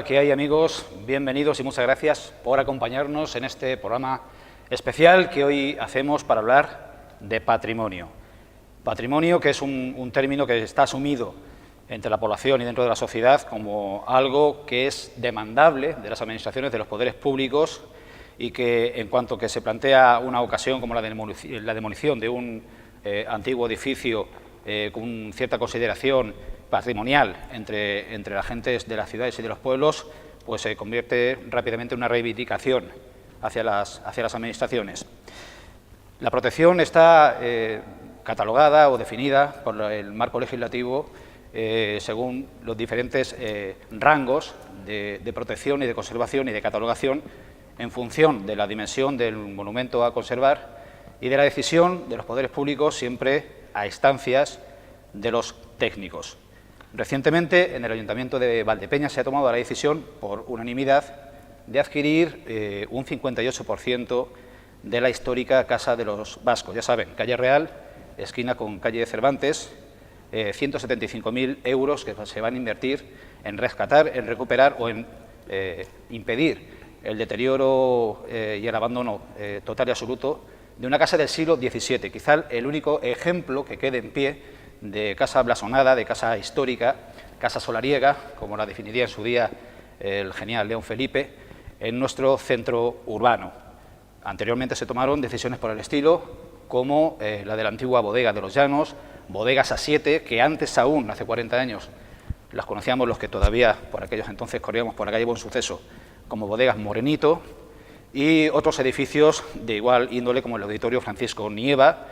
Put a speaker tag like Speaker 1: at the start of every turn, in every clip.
Speaker 1: ¿qué hay, amigos? Bienvenidos y muchas gracias por acompañarnos en este programa especial que hoy hacemos para hablar de patrimonio. Patrimonio, que es un término que está asumido entre la población y dentro de la sociedad como algo que es demandable de las administraciones, de los poderes públicos, y que en cuanto que se plantea una ocasión como la demolición de un antiguo edificio con cierta consideración patrimonial entre las gentes de las ciudades y de los pueblos, pues se convierte rápidamente en una reivindicación hacia las administraciones. La protección está catalogada o definida por el marco legislativo según los diferentes rangos de protección y de conservación y de catalogación en función de la dimensión del monumento a conservar y de la decisión de los poderes públicos, siempre a instancias de los técnicos. Recientemente, en el Ayuntamiento de Valdepeñas se ha tomado la decisión, por unanimidad, de adquirir un 58% de la histórica Casa de los Vascos. Ya saben, calle Real, esquina con calle Cervantes, 175.000 euros que se van a invertir en rescatar, en recuperar o en impedir el deterioro y el abandono total y absoluto de una casa del siglo XVII, quizá el único ejemplo que quede en pie de casa blasonada, de casa histórica, casa solariega, como la definiría en su día el genial León Felipe, en nuestro centro urbano. Anteriormente se tomaron decisiones por el estilo, como la de la antigua bodega de los Llanos, bodegas A7, que antes aún, hace 40 años, las conocíamos los que todavía por aquellos entonces corríamos por la calle Buen Suceso, como bodegas Morenito, y otros edificios de igual índole, como el Auditorio Francisco Nieva,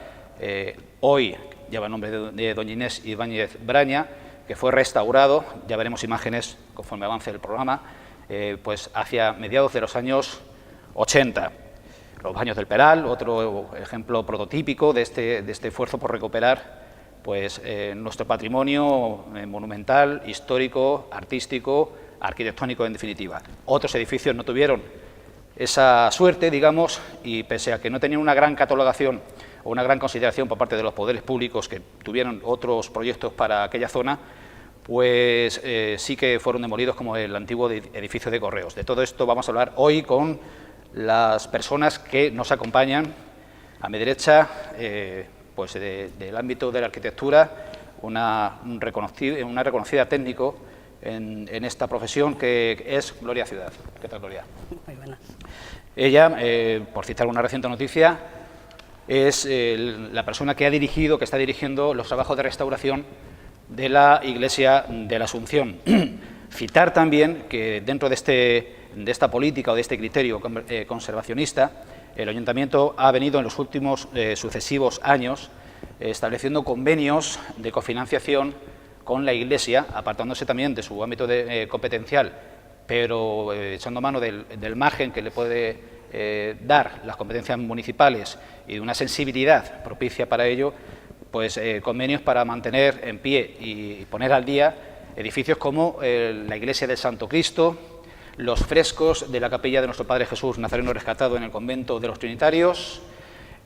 Speaker 1: hoy lleva el nombre de doña Inés Ibáñez Braña, que fue restaurado, ya veremos imágenes conforme avance el programa, pues hacia mediados de los años 80. Los Baños del Peral, otro ejemplo prototípico de este esfuerzo por recuperar pues, nuestro patrimonio monumental, histórico, artístico, arquitectónico en definitiva. Otros edificios no tuvieron esa suerte, digamos, y pese a que no tenían una gran catalogación o una gran consideración por parte de los poderes públicos que tuvieron otros proyectos para aquella zona, pues sí que fueron demolidos, como el antiguo edificio de Correos. De todo esto vamos a hablar hoy con las personas que nos acompañan. A mi derecha, pues del ámbito de la arquitectura, una reconocida técnico en esta profesión, que es Gloria Ciudad. ¿Qué tal, Gloria?
Speaker 2: Muy buenas.
Speaker 1: Ella, por citar una reciente noticia, es la persona que está dirigiendo los trabajos de restauración de la Iglesia de la Asunción. Citar también que dentro de esta política o de este criterio conservacionista, el Ayuntamiento ha venido en los últimos sucesivos años estableciendo convenios de cofinanciación con la Iglesia, apartándose también de su ámbito competencial, pero echando mano del margen que le puede dar las competencias municipales y de una sensibilidad propicia para ello, pues convenios para mantener en pie y poner al día edificios como la Iglesia del Santo Cristo, los frescos de la capilla de nuestro Padre Jesús Nazareno rescatado en el convento de los Trinitarios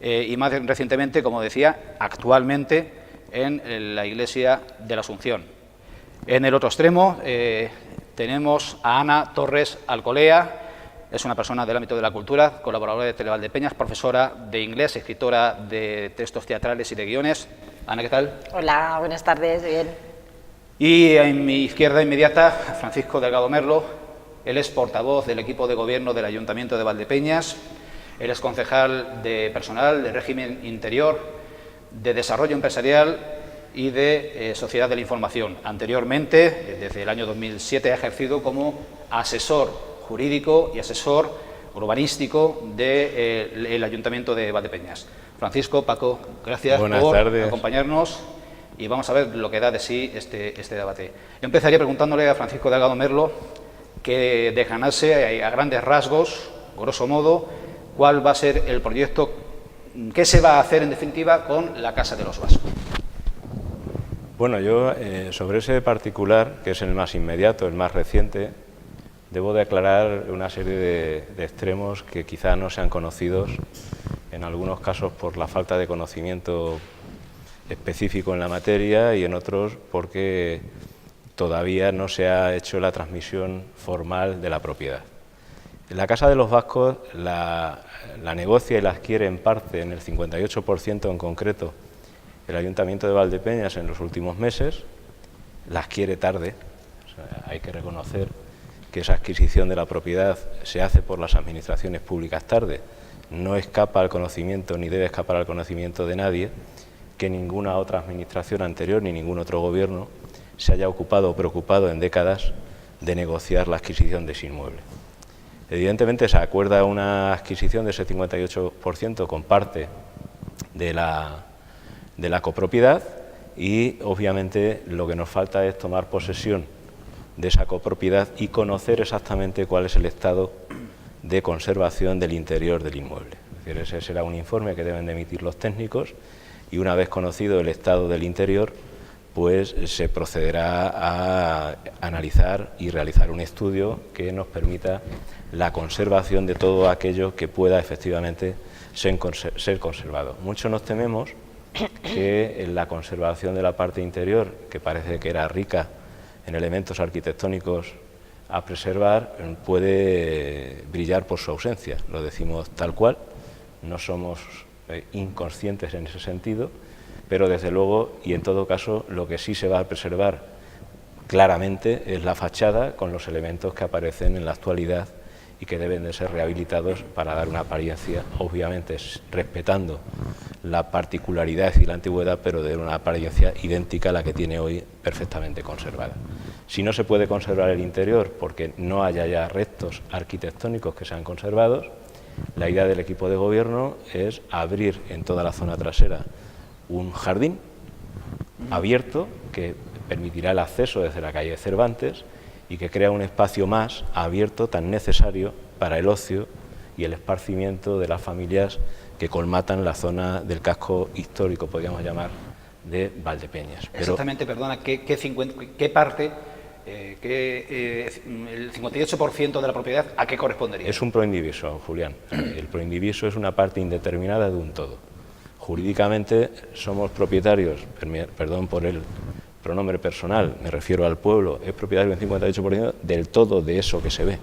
Speaker 1: y más recientemente, como decía, actualmente en la Iglesia de la Asunción. En el otro extremo tenemos a Ana Torres Alcolea. Es una persona del ámbito de la cultura, colaboradora de Televaldepeñas, profesora de inglés, escritora de textos teatrales y de guiones. Ana, ¿qué tal?
Speaker 2: Hola, buenas tardes, bien.
Speaker 1: Y en mi izquierda inmediata, Francisco Delgado Merlo. Él es portavoz del equipo de gobierno del Ayuntamiento de Valdepeñas. Él es concejal de personal, de régimen interior, de desarrollo empresarial y de sociedad de la información. Anteriormente, desde el año 2007, ha ejercido como asesor jurídico y asesor urbanístico del Ayuntamiento de Valdepeñas. Francisco, Paco, gracias por acompañarnos y vamos a ver lo que da de sí este debate. Yo empezaría preguntándole a Francisco Delgado Merlo que desgranase a grandes rasgos, grosso modo, cuál va a ser el proyecto, qué se va a hacer en definitiva con la Casa de los Vascos.
Speaker 3: Bueno, yo sobre ese particular, que es el más inmediato, el más reciente, debo de aclarar una serie de extremos que quizá no sean conocidos, en algunos casos por la falta de conocimiento específico en la materia y en otros porque todavía no se ha hecho la transmisión formal de la propiedad. La Casa de los Vascos la negocia y la adquiere en parte, en el 58% en concreto, el Ayuntamiento de Valdepeñas en los últimos meses. La adquiere tarde, o sea, hay que reconocer que esa adquisición de la propiedad se hace por las administraciones públicas tarde. No escapa al conocimiento, ni debe escapar al conocimiento de nadie, que ninguna otra administración anterior, ni ningún otro gobierno, se haya ocupado o preocupado en décadas de negociar la adquisición de ese inmueble. Evidentemente se acuerda una adquisición de ese 58% con parte de la copropiedad y obviamente lo que nos falta es tomar posesión de esa copropiedad y conocer exactamente cuál es el estado de conservación del interior del inmueble. Es decir, ese será un informe que deben de emitir los técnicos y una vez conocido el estado del interior, pues se procederá a analizar y realizar un estudio que nos permita la conservación de todo aquello que pueda efectivamente ser conservado. Muchos nos tememos que en la conservación de la parte interior, que parece que era rica en elementos arquitectónicos a preservar, puede brillar por su ausencia. Lo decimos tal cual, no somos inconscientes en ese sentido, pero desde luego y en todo caso lo que sí se va a preservar claramente es la fachada con los elementos que aparecen en la actualidad y que deben de ser rehabilitados para dar una apariencia, obviamente respetando la particularidad y la antigüedad, pero de una apariencia idéntica a la que tiene hoy perfectamente conservada. Si no se puede conservar el interior porque no haya ya restos arquitectónicos que sean conservados, la idea del equipo de gobierno es abrir en toda la zona trasera un jardín abierto que permitirá el acceso desde la calle Cervantes y que crea un espacio más abierto tan necesario para el ocio y el esparcimiento de las familias que colmatan la zona del casco histórico, podríamos llamar, de Valdepeñas.
Speaker 1: Exactamente, perdona, ¿qué parte, el 58% de la propiedad, a qué correspondería?
Speaker 3: Es un proindiviso, Julián. El proindiviso es una parte indeterminada de un todo. Jurídicamente somos propietarios, perdón por el pronombre personal, me refiero al pueblo, es propietario del 58% del todo de eso que se ve,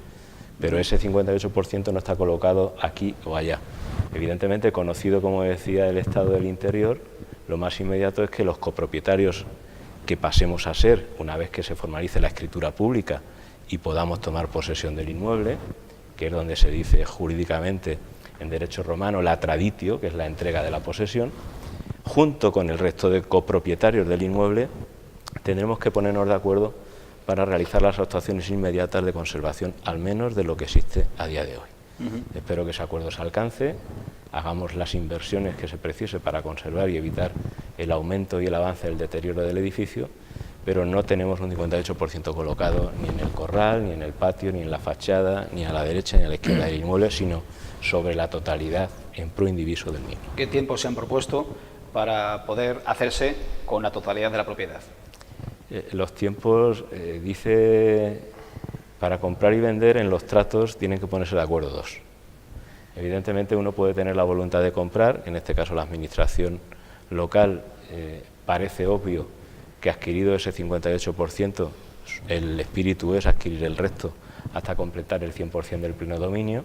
Speaker 3: pero ese 58% no está colocado aquí o allá. Evidentemente, conocido, como decía, el estado del interior, lo más inmediato es que los copropietarios que pasemos a ser, una vez que se formalice la escritura pública y podamos tomar posesión del inmueble, que es donde se dice jurídicamente en derecho romano la traditio, que es la entrega de la posesión, junto con el resto de copropietarios del inmueble, tendremos que ponernos de acuerdo para realizar las actuaciones inmediatas de conservación, al menos de lo que existe a día de hoy. Espero que ese acuerdo se alcance, hagamos las inversiones que se precise para conservar y evitar el aumento y el avance del deterioro del edificio, pero no tenemos un 58% colocado ni en el corral, ni en el patio, ni en la fachada, ni a la derecha ni a la izquierda del inmueble, sino sobre la totalidad en proindiviso del mismo.
Speaker 1: ¿Qué tiempo se han propuesto para poder hacerse con la totalidad de la propiedad?
Speaker 3: Los tiempos, dice, para comprar y vender en los tratos tienen que ponerse de acuerdo dos. Evidentemente uno puede tener la voluntad de comprar, en este caso la administración local, parece obvio que adquirido ese 58%, el espíritu es adquirir el resto hasta completar el 100% del pleno dominio,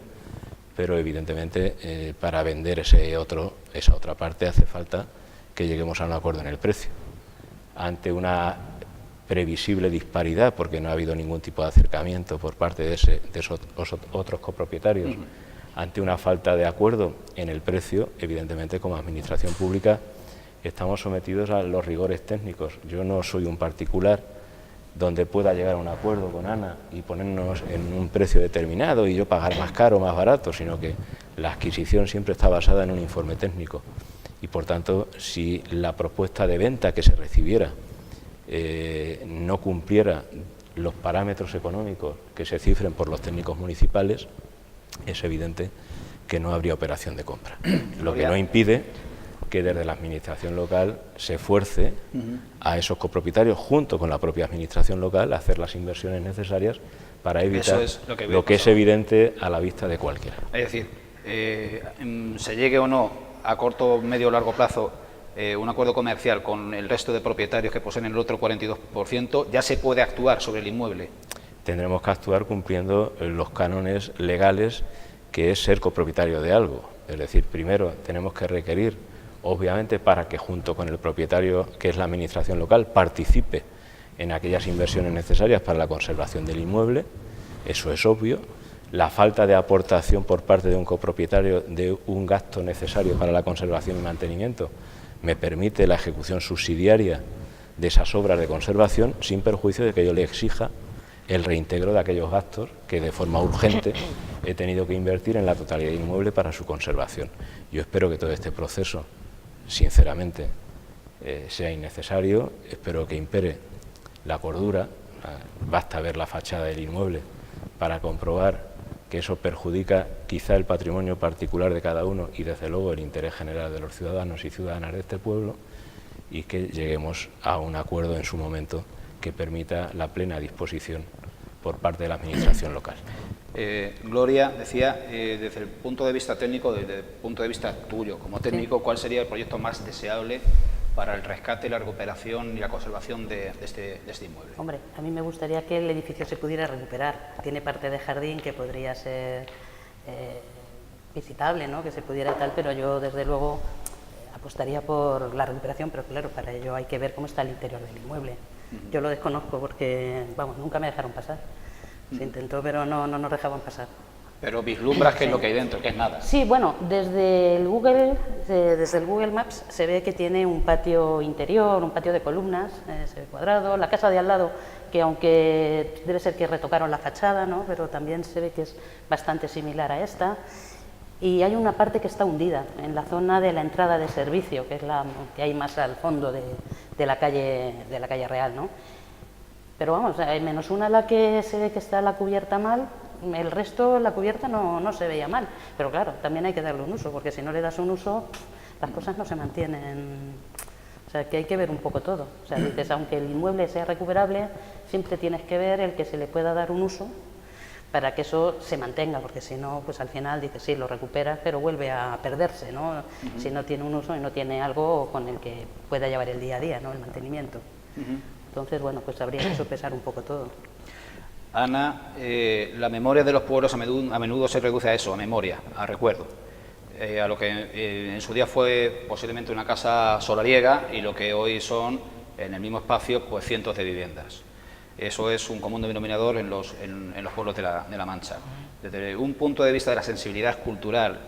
Speaker 3: pero evidentemente para vender esa otra parte hace falta que lleguemos a un acuerdo en el precio. Ante una previsible disparidad, porque no ha habido ningún tipo de acercamiento por parte de esos otros copropietarios, ante una falta de acuerdo en el precio, evidentemente como administración pública estamos sometidos a los rigores técnicos. Yo no soy un particular donde pueda llegar a un acuerdo con Ana y ponernos en un precio determinado y yo pagar más caro o más barato, sino que la adquisición siempre está basada en un informe técnico y por tanto si la propuesta de venta que se recibiera no cumpliera los parámetros económicos que se cifren por los técnicos municipales, es evidente que no habría operación de compra. Lo que no impide que desde la administración local se fuerce a esos copropietarios, junto con la propia administración local, a hacer las inversiones necesarias para evitar lo que es evidente a la vista de cualquiera.
Speaker 1: Es decir, se llegue o no a corto, medio o largo plazo un acuerdo comercial con el resto de propietarios que poseen el otro 42%, ya se puede actuar sobre el inmueble.
Speaker 3: Tendremos que actuar cumpliendo los cánones legales, que es ser copropietario de algo. Es decir, primero tenemos que requerir, obviamente, para que junto con el propietario, que es la administración local, participe en aquellas inversiones necesarias para la conservación del inmueble. Eso es obvio. La falta de aportación por parte de un copropietario de un gasto necesario para la conservación y mantenimiento me permite la ejecución subsidiaria de esas obras de conservación, sin perjuicio de que yo le exija el reintegro de aquellos gastos que de forma urgente he tenido que invertir en la totalidad del inmueble para su conservación. Yo espero que todo este proceso, sinceramente, sea innecesario, espero que impere la cordura. Basta ver la fachada del inmueble para comprobar que eso perjudica quizá el patrimonio particular de cada uno y desde luego el interés general de los ciudadanos y ciudadanas de este pueblo, y que lleguemos a un acuerdo en su momento que permita la plena disposición por parte de la administración local.
Speaker 1: Gloria, decía, desde el punto de vista técnico, desde el punto de vista tuyo como técnico, ¿cuál sería el proyecto más deseable para el rescate, la recuperación y la conservación de este inmueble?
Speaker 2: Hombre, a mí me gustaría que el edificio se pudiera recuperar. Tiene parte de jardín que podría ser visitable, ¿no?, que se pudiera y tal, pero yo desde luego apostaría por la recuperación, pero claro, para ello hay que ver cómo está el interior del inmueble. Yo lo desconozco porque, vamos, nunca me dejaron pasar. Se intentó, pero no nos dejaban pasar.
Speaker 1: Pero vislumbras qué es lo que hay dentro, que es nada.
Speaker 2: Sí, bueno, desde el Google Maps se ve que tiene un patio interior, un patio de columnas, se ve cuadrado. La casa de al lado, que aunque debe ser que retocaron la fachada, ¿no?, pero también se ve que es bastante similar a esta. Y hay una parte que está hundida, en la zona de la entrada de servicio, que es la que hay más al fondo de la calle real, ¿no? Pero vamos, menos una la que se ve que está la cubierta mal. El resto, la cubierta no se veía mal, pero claro, también hay que darle un uso, porque si no le das un uso, las cosas no se mantienen. O sea, que hay que ver un poco todo. O sea, dices, aunque el inmueble sea recuperable, siempre tienes que ver el que se le pueda dar un uso para que eso se mantenga, porque si no, pues al final dices, sí, lo recuperas, pero vuelve a perderse, ¿no? Si no tiene un uso y no tiene algo con el que pueda llevar el día a día, ¿no?, el mantenimiento. Entonces, bueno, pues habría que sopesar un poco todo.
Speaker 1: Ana, la memoria de los pueblos a menudo se reduce a eso, a memoria, a recuerdo, a lo que en su día fue posiblemente una casa solariega y lo que hoy son, en el mismo espacio, pues cientos de viviendas. Eso es un común denominador en los pueblos de la Mancha. Desde un punto de vista de la sensibilidad cultural,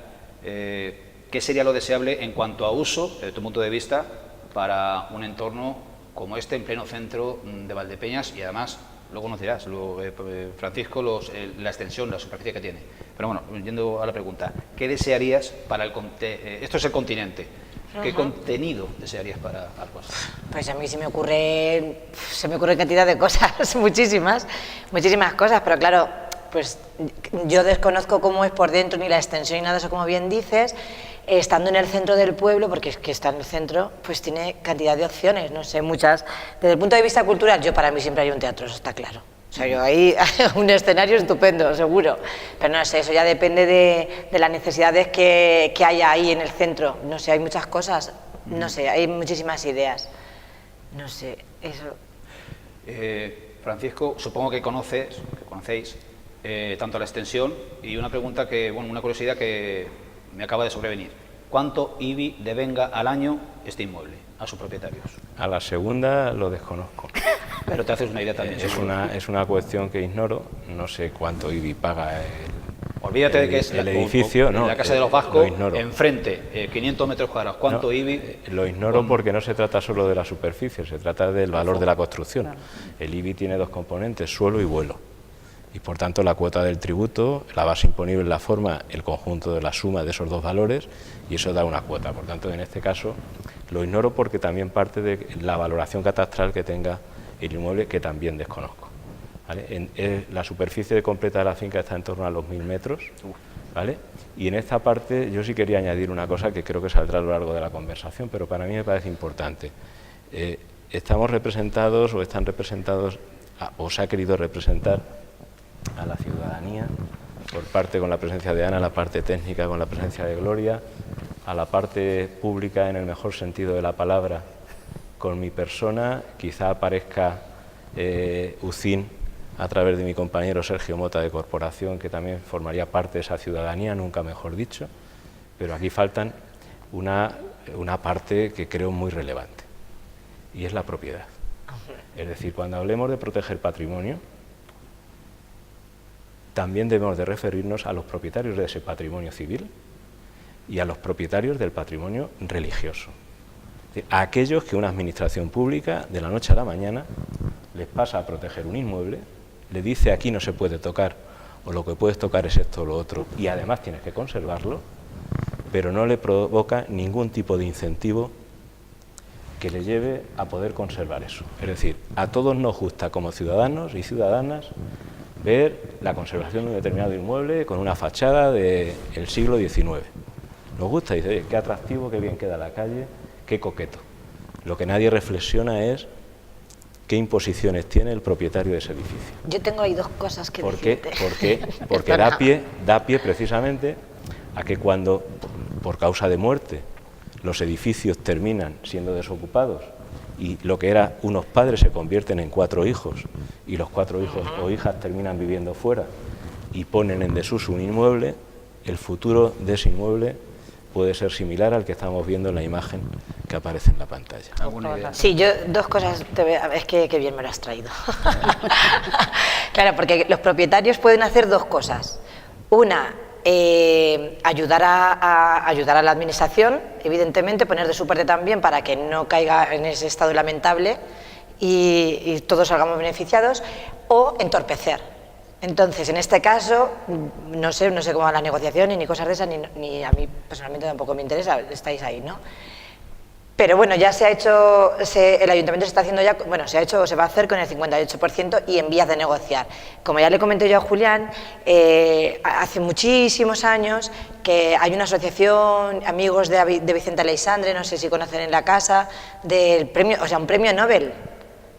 Speaker 1: ¿qué sería lo deseable en cuanto a uso, desde tu punto de vista, para un entorno como este, en pleno centro de Valdepeñas y además... Luego nos dirás, Francisco, la extensión, la superficie que tiene. Pero bueno, yendo a la pregunta, ¿qué desearías para esto es el continente? ¿Qué contenido desearías para Arcos?
Speaker 4: Pues a mí se me ocurre cantidad de cosas, muchísimas cosas, pero claro, pues yo desconozco cómo es por dentro, ni la extensión ni nada de eso, como bien dices. Estando en el centro del pueblo, porque es que está en el centro, pues tiene cantidad de opciones, no sé, muchas. Desde el punto de vista cultural, para mí siempre hay un teatro, eso está claro. O sea, yo ahí un escenario estupendo, seguro. Pero no sé, eso ya depende de las necesidades que haya ahí en el centro. No sé, hay muchas cosas, no sé, hay muchísimas ideas. No sé, eso.
Speaker 1: Francisco, supongo que conocéis tanto la extensión y una pregunta una curiosidad que me acaba de sobrevenir. ¿Cuánto IBI devenga al año este inmueble a sus propietarios?
Speaker 3: A la segunda lo desconozco.
Speaker 1: Pero te haces una idea también.
Speaker 3: Es una cuestión que ignoro. No sé cuánto IBI paga
Speaker 1: Olvídate de que es
Speaker 3: el edificio.
Speaker 1: No, la casa de los Vascos, enfrente, 500 metros cuadrados. ¿Cuánto IBI?
Speaker 3: Lo ignoro porque no se trata solo de la superficie, se trata del valor de la construcción. Claro. El IBI tiene dos componentes, suelo y vuelo. Y por tanto la cuota del tributo, la base imponible la forma el conjunto de la suma de esos dos valores y eso da una cuota. Por tanto, en este caso lo ignoro porque también parte de la valoración catastral que tenga el inmueble, que también desconozco. ¿Vale? La superficie completa de la finca está en torno a los 1000 metros. ¿Vale? Y en esta parte yo sí quería añadir una cosa que creo que saldrá a lo largo de la conversación, pero para mí me parece importante. Estamos representados o están representados o se ha querido representar a la ciudadanía, por parte con la presencia de Ana, la parte técnica con la presencia de Gloria, a la parte pública en el mejor sentido de la palabra con mi persona, quizá aparezca UCIN a través de mi compañero Sergio Mota de Corporación, que también formaría parte de esa ciudadanía, nunca mejor dicho, pero aquí faltan una parte que creo muy relevante, y es la propiedad. Es decir, cuando hablemos de proteger patrimonio, también debemos de referirnos a los propietarios de ese patrimonio civil y a los propietarios del patrimonio religioso. Es decir, a aquellos que una administración pública, de la noche a la mañana, les pasa a proteger un inmueble, le dice aquí no se puede tocar, o lo que puedes tocar es esto o lo otro, y además tienes que conservarlo, pero no le provoca ningún tipo de incentivo que le lleve a poder conservar eso. Es decir, a todos nos gusta como ciudadanos y ciudadanas ver la conservación de un determinado inmueble con una fachada del siglo XIX. Nos gusta, dice, oye, qué atractivo, qué bien queda la calle, qué coqueto. Lo que nadie reflexiona es qué imposiciones tiene el propietario de ese edificio.
Speaker 4: Yo tengo ahí dos cosas que decirte.
Speaker 3: Porque da pie precisamente a que cuando, por causa de muerte, los edificios terminan siendo desocupados y lo que eran unos padres se convierten en 4 hijos y los 4 hijos o hijas terminan viviendo fuera y ponen en desuso un inmueble, el futuro de ese inmueble puede ser similar al que estamos viendo en la imagen que aparece en la pantalla.
Speaker 1: ¿Alguna idea?
Speaker 4: Sí, yo dos cosas, es que bien me lo has traído. Claro, porque los propietarios pueden hacer dos cosas. Una, ayudar a la administración, evidentemente, poner de su parte también para que no caiga en ese estado lamentable y todos salgamos beneficiados, o entorpecer. Entonces, en este caso, no sé cómo va la negociación ni cosas de esas, ni a mí personalmente tampoco me interesa, estáis ahí, ¿no? Pero bueno, ya se ha hecho, el ayuntamiento se está haciendo ya, bueno, se ha hecho o se va a hacer con el 58% y en vías de negociar. Como ya le comenté yo a Julián, hace muchísimos años que hay una asociación, amigos de Vicente Aleixandre, no sé si conocen en la casa, del premio, o sea, un premio Nobel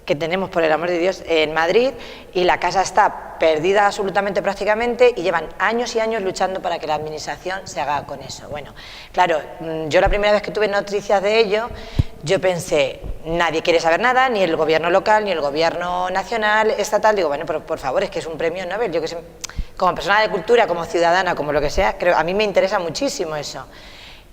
Speaker 4: que tenemos, por el amor de Dios, en Madrid, y la casa está perdida absolutamente prácticamente y llevan años y años luchando para que la administración se haga con eso. Bueno, claro, yo la primera vez que tuve noticias de ello, yo pensé, nadie quiere saber nada, ni el gobierno local, ni el gobierno nacional, estatal. Digo, bueno, pero por favor, es que es un premio Nobel, yo que sé, como persona de cultura, como ciudadana, como lo que sea, creo, a mí me interesa muchísimo eso.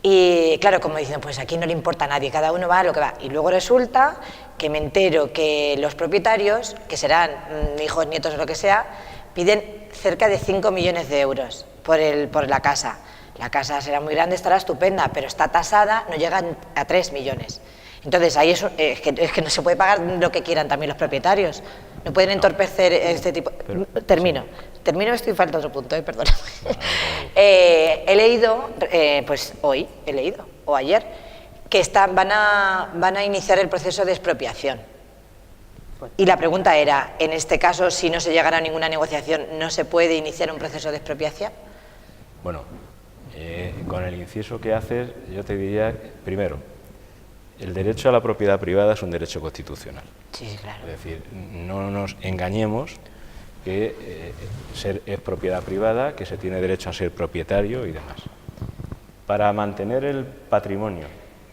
Speaker 4: Y claro, como dicen, pues aquí no le importa a nadie, cada uno va a lo que va. Y luego resulta que me entero que los propietarios, que serán hijos, nietos o lo que sea, piden cerca de 5 millones de euros por la casa. La casa será muy grande, estará estupenda, pero está tasada, no llegan a 3 millones. Entonces ahí es que no se puede pagar lo que quieran también los propietarios. No pueden entorpecer este tipo... Termino, estoy falta otro punto, perdón. He leído, pues hoy, o ayer, que van a iniciar el proceso de expropiación. Y la pregunta era, en este caso, si no se llegara a ninguna negociación, ¿no se puede iniciar un proceso de expropiación?
Speaker 3: Bueno, con el inciso que haces, yo te diría, primero, el derecho a la propiedad privada es un derecho constitucional.
Speaker 4: Sí, claro.
Speaker 3: Es decir, no nos engañemos que es propiedad privada, que se tiene derecho a ser propietario y demás. Para mantener el patrimonio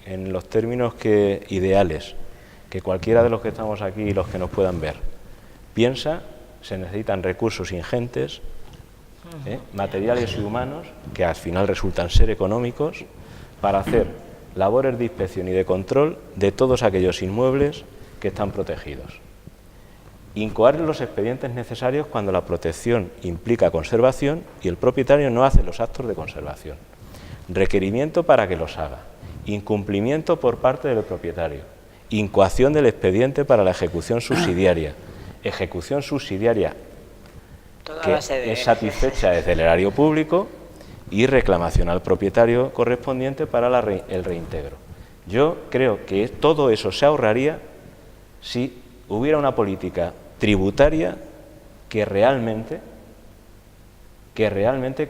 Speaker 3: en los términos ideales que cualquiera de los que estamos aquí y los que nos puedan ver piensa, se necesitan recursos ingentes, materiales y humanos, que al final resultan ser económicos, para hacer labores de inspección y de control de todos aquellos inmuebles que están protegidos. Incoar los expedientes necesarios cuando la protección implica conservación y el propietario no hace los actos de conservación. Requerimiento para que los haga. Incumplimiento por parte del propietario. Incoación del expediente para la ejecución subsidiaria. Ejecución subsidiaria que es satisfecha desde el erario público y reclamación al propietario correspondiente para el reintegro. Yo creo que todo eso se ahorraría si hubiera una política tributaria que realmente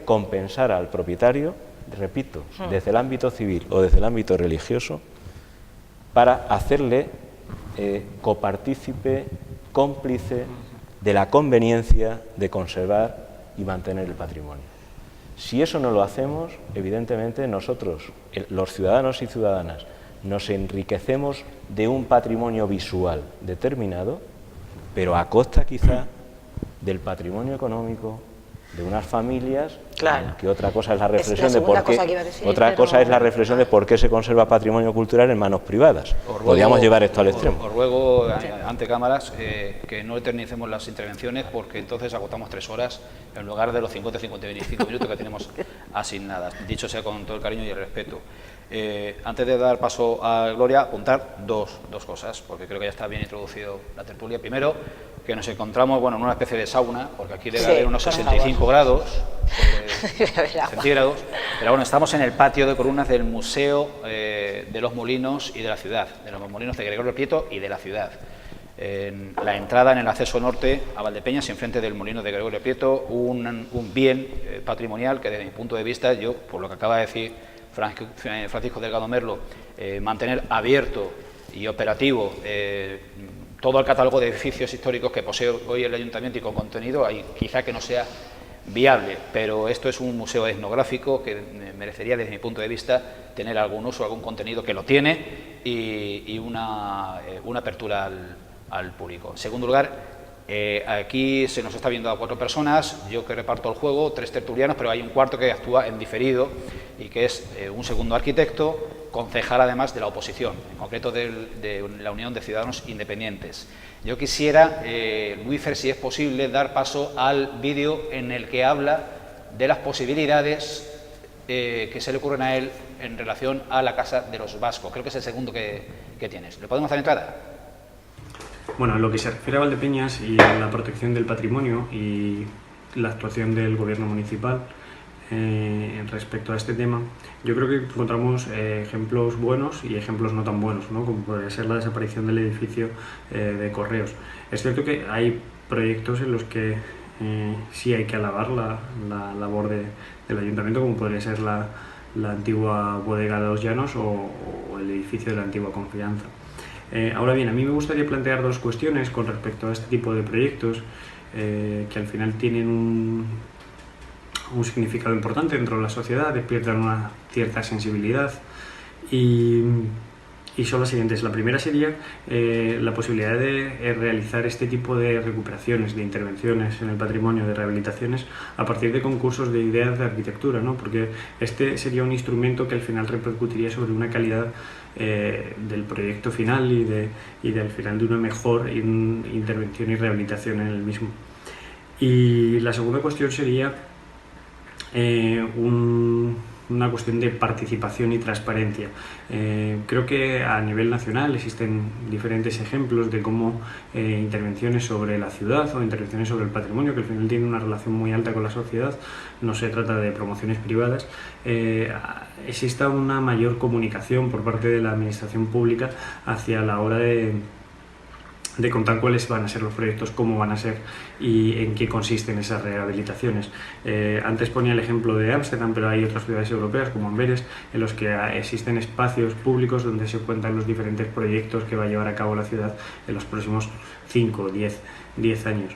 Speaker 3: compensara al propietario, repito, desde el ámbito civil o desde el ámbito religioso, para hacerle copartícipe, cómplice de la conveniencia de conservar y mantener el patrimonio. Si eso no lo hacemos, evidentemente nosotros, los ciudadanos y ciudadanas, nos enriquecemos de un patrimonio visual determinado, pero a costa quizá del patrimonio económico de unas familias,
Speaker 4: Claro.
Speaker 3: que otra cosa es la reflexión
Speaker 4: la
Speaker 3: de por
Speaker 4: segunda
Speaker 3: qué,
Speaker 4: cosa que iba a decir.
Speaker 3: otra
Speaker 2: pero-
Speaker 3: cosa es la reflexión de por qué se conserva patrimonio cultural en manos privadas.
Speaker 1: Os ruego-
Speaker 3: Podríamos llevar esto al extremo.
Speaker 1: Os ruego, ante cámaras, que no eternicemos las intervenciones, porque entonces agotamos 3 horas en lugar de los 50-55 minutos que tenemos asignadas. Dicho sea con todo el cariño y el respeto. Antes de dar paso a Gloria, apuntar dos cosas, porque creo que ya está bien introducido la tertulia. Primero, que nos encontramos en una especie de sauna, porque aquí debe
Speaker 4: Sí,
Speaker 1: haber unos
Speaker 4: por
Speaker 1: 65 grados
Speaker 4: Debe haber agua.
Speaker 1: centígrados, pero bueno, estamos en el patio de columnas del Museo de los Molinos y de la ciudad, de los Molinos de Gregorio Prieto y de la ciudad. En la entrada, en el acceso norte a Valdepeñas, enfrente del Molino de Gregorio Prieto, un bien patrimonial que desde mi punto de vista, yo, por lo que acaba de decir Francisco Delgado Merlo, mantener abierto y operativo todo el catálogo de edificios históricos que posee hoy el Ayuntamiento y con contenido, quizá que no sea viable, pero esto es un museo etnográfico que merecería, desde mi punto de vista, tener algún uso, algún contenido, que lo tiene, y una apertura al público. En segundo lugar, aquí se nos está viendo a 4 personas, yo que reparto el juego, 3 tertulianos, pero hay un cuarto que actúa en diferido y que es un segundo arquitecto, concejal además de la oposición, en concreto de la Unión de Ciudadanos Independientes. Yo quisiera, Luífer, si es posible, dar paso al vídeo en el que habla de las posibilidades que se le ocurren a él en relación a la Casa de los Vascos. Creo que es el segundo que tienes. ¿Le podemos dar entrada?
Speaker 5: Bueno, en lo que se refiere a Valdepeñas y a la protección del patrimonio y la actuación del gobierno municipal respecto a este tema, yo creo que encontramos ejemplos buenos y ejemplos no tan buenos, ¿no? Como podría ser la desaparición del edificio de Correos. Es cierto que hay proyectos en los que sí hay que alabar la labor del ayuntamiento, como podría ser la antigua bodega de los Llanos o el edificio de la antigua Confianza. Ahora bien, a mí me gustaría plantear 2 cuestiones con respecto a este tipo de proyectos que al final tienen un significado importante dentro de la sociedad, despiertan una cierta sensibilidad y son las siguientes. La primera sería la posibilidad de realizar este tipo de recuperaciones, de intervenciones en el patrimonio, de rehabilitaciones, a partir de concursos de ideas de arquitectura, ¿no? Porque este sería un instrumento que al final repercutiría sobre una calidad del proyecto final y al final de una mejor intervención y rehabilitación en el mismo. Y la segunda cuestión sería una cuestión de participación y transparencia. Creo que a nivel nacional existen diferentes ejemplos de cómo intervenciones sobre la ciudad o intervenciones sobre el patrimonio, que al final tienen una relación muy alta con la sociedad, no se trata de promociones privadas, exista una mayor comunicación por parte de la administración pública hacia la hora de contar cuáles van a ser los proyectos, cómo van a ser y en qué consisten esas rehabilitaciones. Antes ponía el ejemplo de Ámsterdam, pero hay otras ciudades europeas como Amberes en los que existen espacios públicos donde se cuentan los diferentes proyectos que va a llevar a cabo la ciudad en los próximos 5 o 10 años.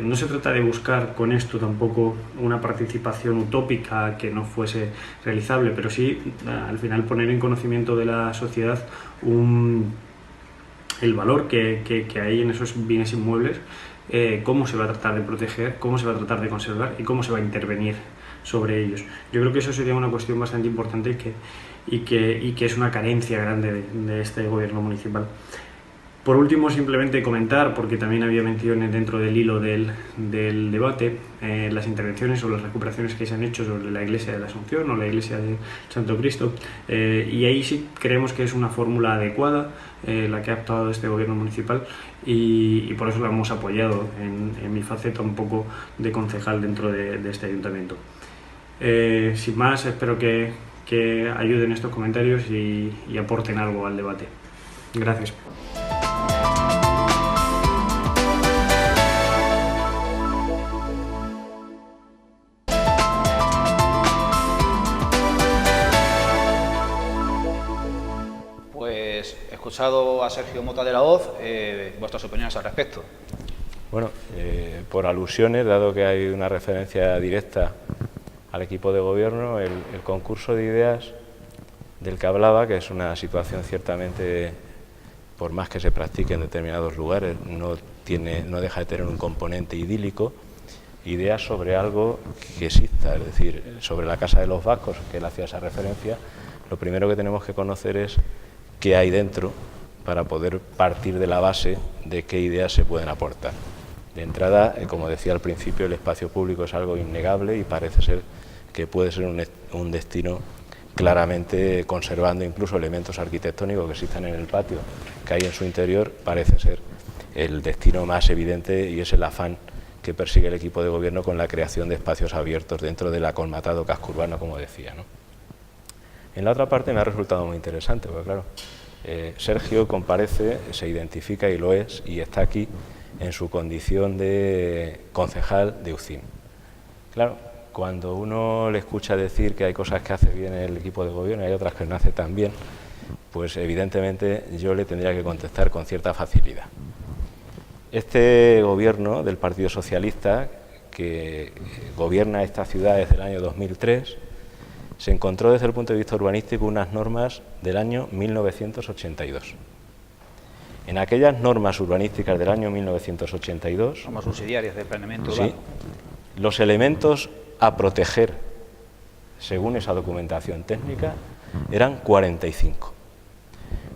Speaker 5: No se trata de buscar con esto tampoco una participación utópica que no fuese realizable, pero sí al final poner en conocimiento de la sociedad el valor que hay en esos bienes inmuebles, cómo se va a tratar de proteger, cómo se va a tratar de conservar y cómo se va a intervenir sobre ellos. Yo creo que eso sería una cuestión bastante importante y que es una carencia grande de este gobierno municipal. Por último, simplemente comentar, porque también había menciones dentro del hilo del debate, las intervenciones o las recuperaciones que se han hecho sobre la Iglesia de la Asunción o la Iglesia de Santo Cristo, y ahí sí creemos que es una fórmula adecuada la que ha optado este gobierno municipal y por eso la hemos apoyado en mi faceta un poco de concejal dentro de este ayuntamiento. Sin más, espero que ayuden estos comentarios y aporten algo al debate. Gracias.
Speaker 1: Pues, escuchado a Sergio Mota de la Hoz, vuestras opiniones al respecto.
Speaker 3: Bueno, por alusiones, dado que hay una referencia directa al equipo de gobierno el concurso de ideas del que hablaba, que es una situación ciertamente, por más que se practique en determinados lugares, no deja de tener un componente idílico, ideas sobre algo que exista, es decir, sobre la Casa de los Vascos, que él hacía esa referencia. Lo primero que tenemos que conocer es qué hay dentro para poder partir de la base de qué ideas se pueden aportar. De entrada, como decía al principio, el espacio público es algo innegable y parece ser que puede ser un destino claramente conservando incluso elementos arquitectónicos que existan en el patio que hay en su interior, parece ser el destino más evidente y es el afán que persigue el equipo de gobierno con la creación de espacios abiertos dentro del acolmatado casco urbano, como decía, ¿no? En la otra parte me ha resultado muy interesante, porque claro, Sergio comparece, se identifica y lo es, y está aquí en su condición de concejal de UCIN. Claro, cuando uno le escucha decir que hay cosas que hace bien el equipo de gobierno y hay otras que no hace tan bien, pues evidentemente yo le tendría que contestar con cierta facilidad. Este gobierno del Partido Socialista, que gobierna esta ciudad desde el año 2003, se encontró desde el punto de vista urbanístico unas normas del año 1982. En aquellas normas urbanísticas del año 1982...
Speaker 1: Somos subsidiarias del planeamiento
Speaker 3: sí,
Speaker 1: urbano.
Speaker 3: Los elementos a proteger, según esa documentación técnica, eran 45.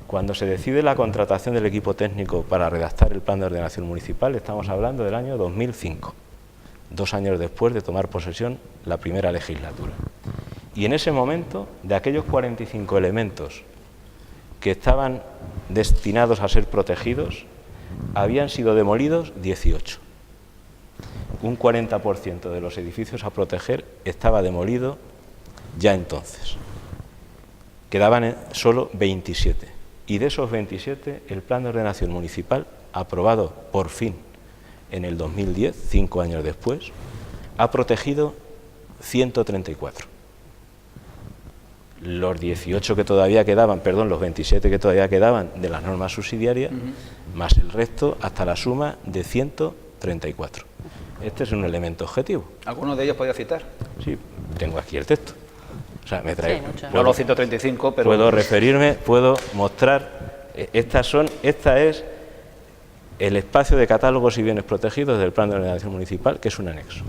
Speaker 3: Cuando se decide la contratación del equipo técnico para redactar el plan de ordenación municipal, estamos hablando del año 2005, 2 años después de tomar posesión la primera legislatura. Y en ese momento, de aquellos 45 elementos que estaban destinados a ser protegidos, habían sido demolidos 18. Un 40% de los edificios a proteger estaba demolido ya entonces. Quedaban solo 27. Y de esos 27, el plan de ordenación municipal, aprobado por fin en el 2010, 5 años después, ha protegido 134. Los 18 que todavía quedaban, perdón, los 27 que todavía quedaban de las normas subsidiarias, más el resto, hasta la suma de 134. Este es un elemento objetivo.
Speaker 1: ¿Alguno de ellos podría citar?
Speaker 3: Sí, tengo aquí el texto. O sea, me trae,
Speaker 2: Sí,
Speaker 1: No los 135, pero...
Speaker 3: puedo referirme, puedo mostrar. Esta es el espacio de catálogos y bienes protegidos del Plan de Ordenación Municipal, que es un anexo.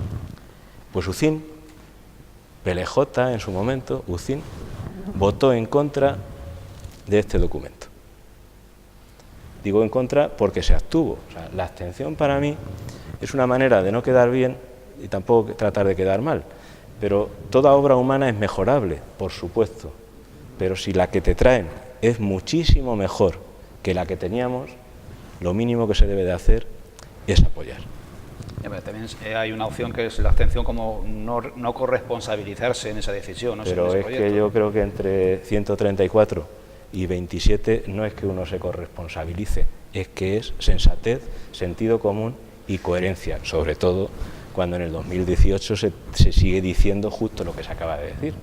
Speaker 3: Pues UCIN, PLJ en su momento, UCIN, votó en contra de este documento. Digo en contra porque se abstuvo. O sea, la abstención para mí es una manera de no quedar bien y tampoco tratar de quedar mal. Pero toda obra humana es mejorable, por supuesto. Pero si la que te traen es muchísimo mejor que la que teníamos, lo mínimo que se debe de hacer es apoyar.
Speaker 1: También hay una opción que es la abstención, como no corresponsabilizarse en esa decisión, ¿no?
Speaker 3: Pero es que yo creo que entre 134 y 27 no es que uno se corresponsabilice, es que es sensatez, sentido común y coherencia, sobre todo cuando en el 2018 se sigue diciendo justo lo que se acaba de decir.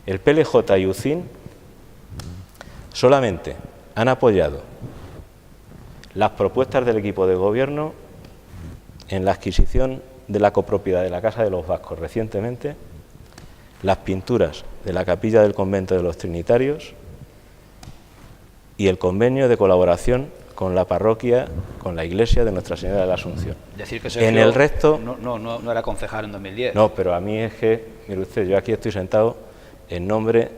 Speaker 3: El PLJ y UCIN solamente han apoyado las propuestas del equipo de gobierno en la adquisición de la copropiedad de la Casa de los Vascos recientemente, las pinturas de la capilla del convento de los Trinitarios y el convenio de colaboración con la parroquia, con la iglesia de Nuestra Señora de la Asunción.
Speaker 1: Decir que Sergio
Speaker 3: en el resto...
Speaker 1: No era concejal en 2010.
Speaker 3: No, pero a mí es que, mire usted, yo aquí estoy sentado en nombre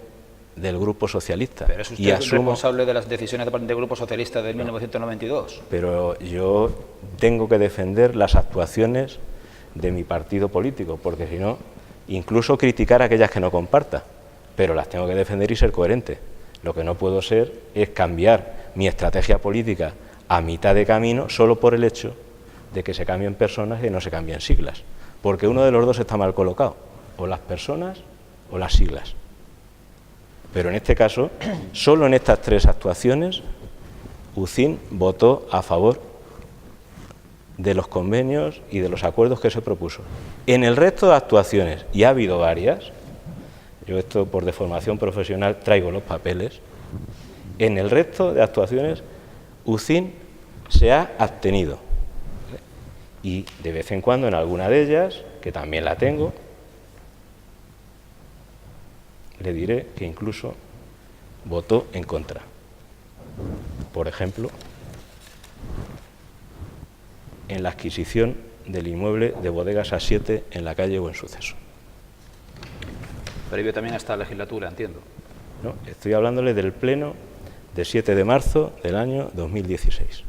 Speaker 3: del Grupo Socialista.
Speaker 1: Pero es usted
Speaker 3: y asumo,
Speaker 1: responsable de las decisiones del Grupo Socialista de 1992.
Speaker 3: Pero yo tengo que defender las actuaciones de mi partido político, porque si no, incluso criticar aquellas que no comparta, pero las tengo que defender y ser coherente. Lo que no puedo ser es cambiar mi estrategia política a mitad de camino solo por el hecho de que se cambien personas y no se cambien siglas, porque uno de los dos está mal colocado, o las personas o las siglas. Pero en este caso, solo en estas 3 actuaciones, UCIN votó a favor de los convenios y de los acuerdos que se propuso. En el resto de actuaciones, y ha habido varias, yo esto por deformación profesional traigo los papeles, en el resto de actuaciones UCIN se ha abstenido. Y de vez en cuando en alguna de ellas, que también la tengo, le diré que incluso votó en contra. Por ejemplo, en la adquisición del inmueble de Bodegas A7 en la calle Buen Suceso.
Speaker 1: Previo también a esta legislatura, entiendo.
Speaker 3: No, estoy hablándole del pleno de 7 de marzo del año 2016.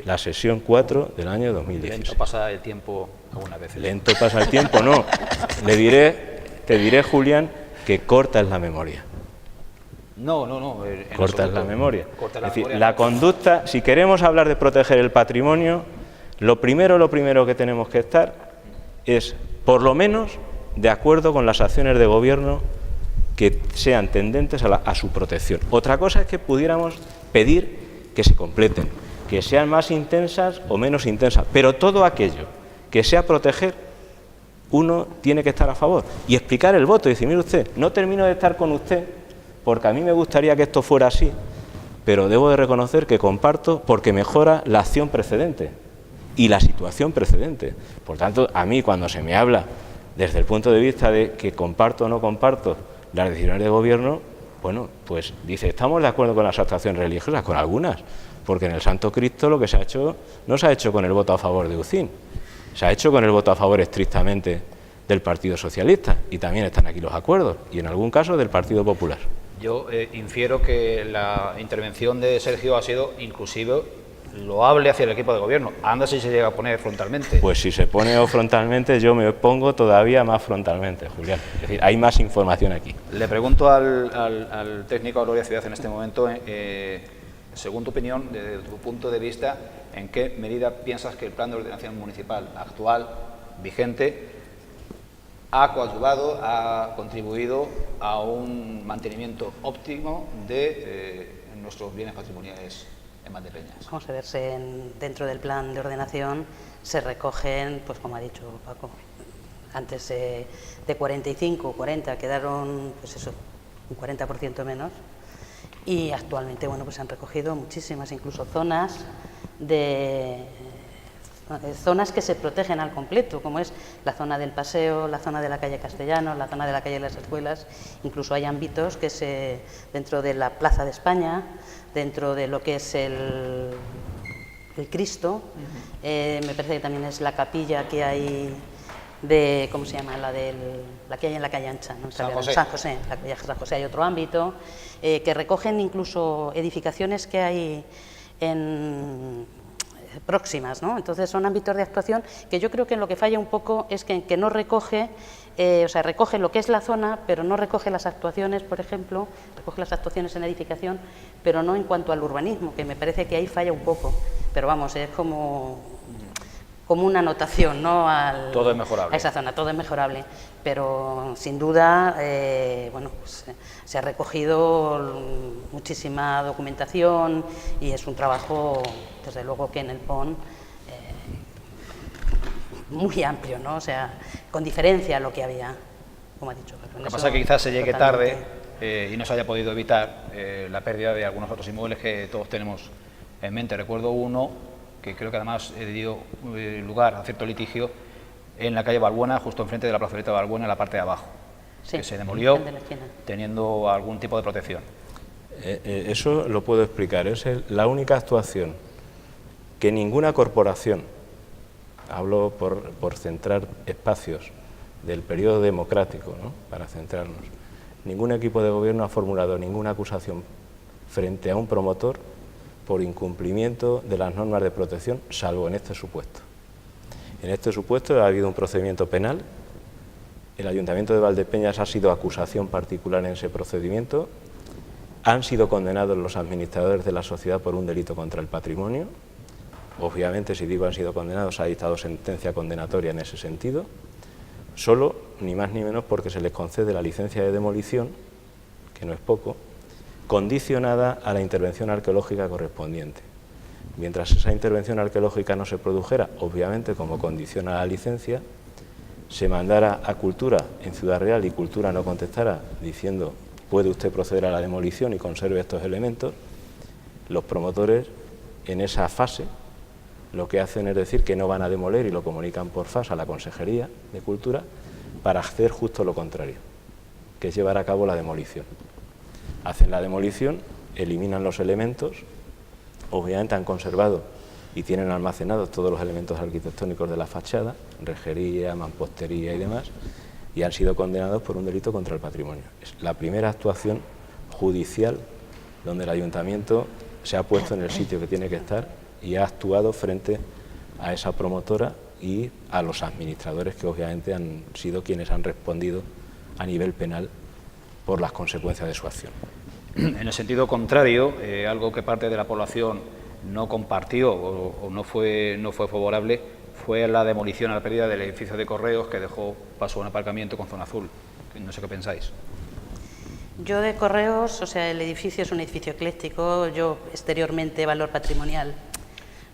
Speaker 3: La sesión 4 del año 2016.
Speaker 1: Lento pasa el tiempo algunas veces.
Speaker 3: Lento pasa el tiempo, no. Te diré, Julián, que corta es la memoria.
Speaker 1: No.
Speaker 3: Corta es la memoria.
Speaker 1: Corta la
Speaker 3: Es decir,
Speaker 1: memoria.
Speaker 3: la conducta, si queremos hablar de proteger el patrimonio, lo primero que tenemos que estar es, por lo menos, de acuerdo con las acciones de gobierno que sean tendentes a su protección. Otra cosa es que pudiéramos pedir que se completen, que sean más intensas o menos intensas, pero todo aquello que sea proteger, uno tiene que estar a favor y explicar el voto y decir, mire usted, no termino de estar con usted porque a mí me gustaría que esto fuera así, pero debo de reconocer que comparto porque mejora la acción precedente y la situación precedente. Por tanto, a mí cuando se me habla desde el punto de vista de que comparto o no comparto las decisiones de gobierno, bueno, pues dice, estamos de acuerdo con las actuaciones religiosas, con algunas, porque en el Santo Cristo lo que se ha hecho no se ha hecho con el voto a favor de UCIN, se ha hecho con el voto a favor estrictamente del Partido Socialista, y también están aquí los acuerdos, y en algún caso del Partido Popular.
Speaker 1: Yo infiero que la intervención de Sergio ha sido inclusive loable hacia el equipo de gobierno. Anda si se llega a poner frontalmente.
Speaker 3: Pues si se pone frontalmente, yo me opongo todavía más frontalmente, Julián. Es decir, hay más información aquí.
Speaker 1: Le pregunto al técnico Gloria Ciudad en este momento, según tu opinión, desde tu punto de vista, ¿en qué medida piensas que el plan de ordenación municipal actual, vigente, ha coadyuvado, ha contribuido a un mantenimiento óptimo de nuestros bienes patrimoniales en Valdepeñas?
Speaker 2: Vamos a ver, dentro del plan de ordenación se recogen, pues como ha dicho Paco, antes de 45 o 40 quedaron, pues eso, un 40% menos, y actualmente, bueno, pues se han recogido muchísimas, incluso zonas que se protegen al completo, como es la zona del Paseo, la zona de la calle Castellanos, la zona de la calle de las Escuelas. Incluso hay ámbitos que dentro de la Plaza de España, dentro de lo que es el Cristo, me parece que también es la capilla que hay de, ¿cómo se llama? La que hay en la calle Ancha, ¿no?
Speaker 1: San José.
Speaker 2: San José, la calle San José hay otro ámbito, que recogen incluso edificaciones que hay próximas, ¿no? Entonces son ámbitos de actuación que yo creo que en lo que falla un poco es que no recoge, o sea, recoge lo que es la zona, pero no recoge las actuaciones, por ejemplo, recoge las actuaciones en edificación, pero no en cuanto al urbanismo, que me parece que ahí falla un poco, pero vamos, es como una anotación, ¿no?
Speaker 1: Todo es mejorable.
Speaker 2: A esa zona, todo es mejorable, pero sin duda, bueno, pues, se ha recogido muchísima documentación y es un trabajo, desde luego, que en el PON muy amplio, ¿no? O sea, con diferencia a lo que había, como ha dicho.
Speaker 1: Lo que pasa es que quizás se llegue tarde y no se haya podido evitar la pérdida de algunos otros inmuebles que todos tenemos en mente. Recuerdo uno que creo que además dio lugar a cierto litigio en la calle Balbuena, justo enfrente de la plazoleta de Balbuena, en la parte de abajo,
Speaker 2: sí,
Speaker 1: que se demolió
Speaker 2: de la esquina,
Speaker 1: teniendo algún tipo de protección.
Speaker 3: Eso lo puedo explicar, es la única actuación que ninguna corporación, hablo por centrar espacios del periodo democrático, ¿no? Para centrarnos, ningún equipo de gobierno ha formulado ninguna acusación frente a un promotor por incumplimiento de las normas de protección, salvo en este supuesto. En este supuesto ha habido un procedimiento penal, el Ayuntamiento de Valdepeñas ha sido acusación particular en ese procedimiento, han sido condenados los administradores de la sociedad por un delito contra el patrimonio, obviamente si digo han sido condenados ha dictado sentencia condenatoria en ese sentido, solo, ni más ni menos, porque se les concede la licencia de demolición, que no es poco, condicionada a la intervención arqueológica correspondiente. Mientras esa intervención arqueológica no se produjera, obviamente como condiciona la licencia, se mandara a Cultura en Ciudad Real y Cultura no contestara diciendo puede usted proceder a la demolición y conserve estos elementos, los promotores en esa fase lo que hacen es decir que no van a demoler y lo comunican por fax a la Consejería de Cultura para hacer justo lo contrario. que es llevar a cabo la demolición. Hacen la demolición, eliminan los elementos, obviamente han conservado y tienen almacenados todos los elementos arquitectónicos de la fachada, rejería, mampostería y demás, y han sido condenados por un delito contra el patrimonio. Es la primera actuación judicial donde el ayuntamiento se ha puesto en el sitio que tiene que estar y ha actuado frente a esa promotora y a los administradores que obviamente han sido quienes han respondido a nivel penal por las consecuencias de su acción.
Speaker 1: En el sentido contrario, algo que parte de la población no compartió o no fue favorable fue la demolición a la pérdida del edificio de Correos que dejó paso a un aparcamiento con zona azul. No sé qué pensáis.
Speaker 2: Yo de Correos, o sea, el edificio es un edificio ecléctico, yo exteriormente valor patrimonial.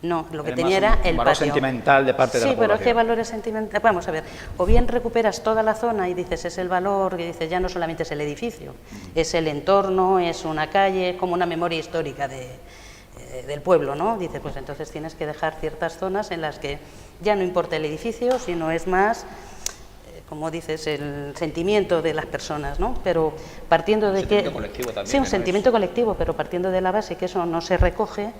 Speaker 2: No, lo que tenía era el
Speaker 1: valor
Speaker 2: patio.
Speaker 1: Sentimental de parte de la población.
Speaker 2: Sí, pero ¿qué valores sentimentales? Vamos a ver, o bien recuperas toda la zona y dices es el valor, que dices ya no solamente es el edificio, es el entorno, es una calle, es como una memoria histórica del pueblo, ¿no? Dices, pues entonces tienes que dejar ciertas zonas en las que ya no importa el edificio, sino es más, como dices, el sentimiento de las personas, ¿no? Pero partiendo de que...
Speaker 1: Un sentimiento colectivo también.
Speaker 2: Sí, un sentimiento colectivo, pero partiendo de la base que eso no se recoge,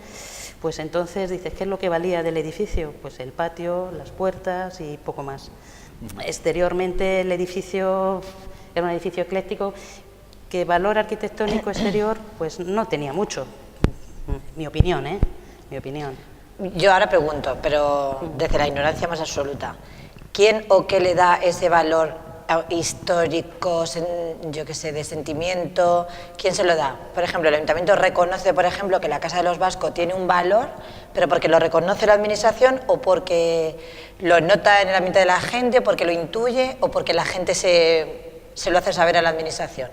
Speaker 2: pues entonces dices, ¿qué es lo que valía del edificio? Pues el patio, las puertas y poco más. Exteriormente el edificio era un edificio ecléctico que valor arquitectónico exterior pues no tenía mucho. Mi opinión, ¿eh? Mi opinión.
Speaker 4: Yo ahora pregunto, pero desde la ignorancia más absoluta, ¿quién o qué le da ese valor histórico, yo qué sé, de sentimiento? ¿Quién se lo da? Por ejemplo, el ayuntamiento reconoce, por ejemplo, que la Casa de los Vascos tiene un valor, pero porque lo reconoce la administración o porque lo nota en el ambiente de la gente, porque lo intuye o porque la gente se lo hace saber a la administración.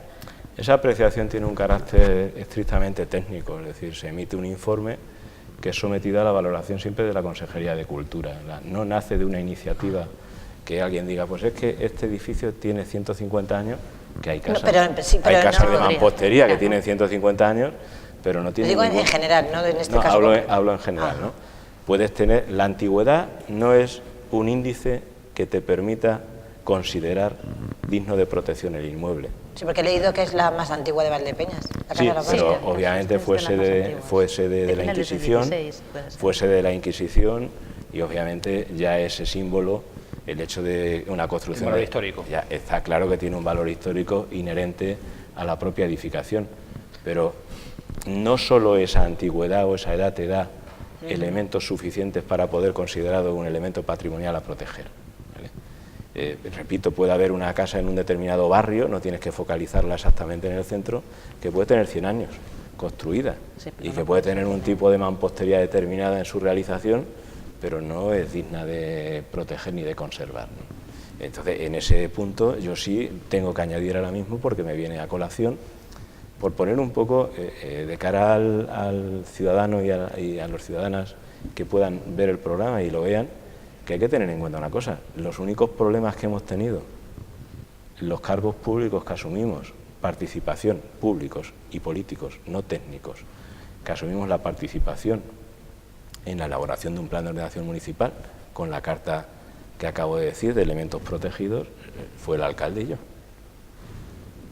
Speaker 3: Esa apreciación tiene un carácter estrictamente técnico, es decir, se emite un informe que es sometido a la valoración siempre de la Consejería de Cultura. No nace de una iniciativa que alguien diga, pues es que este edificio tiene 150 años, que hay casas, hay casas de mampostería que tienen 150 años, pero no tienen
Speaker 4: digo en general, no en este caso.
Speaker 3: Hablo en general, ¿no? Puedes tener, la antigüedad no es un índice que te permita considerar digno de protección el inmueble.
Speaker 4: Sí, porque he leído que es la más antigua de Valdepeñas.
Speaker 3: Sí, pero obviamente fue sede de la Inquisición, fue sede de la Inquisición y obviamente ya ese símbolo, el hecho de una construcción...
Speaker 1: Un valor histórico.
Speaker 3: Ya está claro que tiene un valor histórico inherente a la propia edificación, pero no solo esa antigüedad o esa edad te da elementos suficientes para poder considerarlo un elemento patrimonial a proteger. Repito, puede haber una casa en un determinado barrio, no tienes que focalizarla exactamente en el centro, que puede tener 100 años construida y que puede tener un tipo de mampostería determinada en su realización, pero no es digna de proteger ni de conservar, ¿no? Entonces, en ese punto yo sí tengo que añadir ahora mismo, porque me viene a colación, por poner un poco de cara al ciudadano y a los ciudadanas que puedan ver el programa y lo vean, que hay que tener en cuenta una cosa: los únicos problemas que hemos tenido, los cargos públicos que asumimos, participación, públicos y políticos, no técnicos, que asumimos la participación en la elaboración de un plan de ordenación municipal, con la carta que acabo de decir de elementos protegidos, fue el alcalde y yo.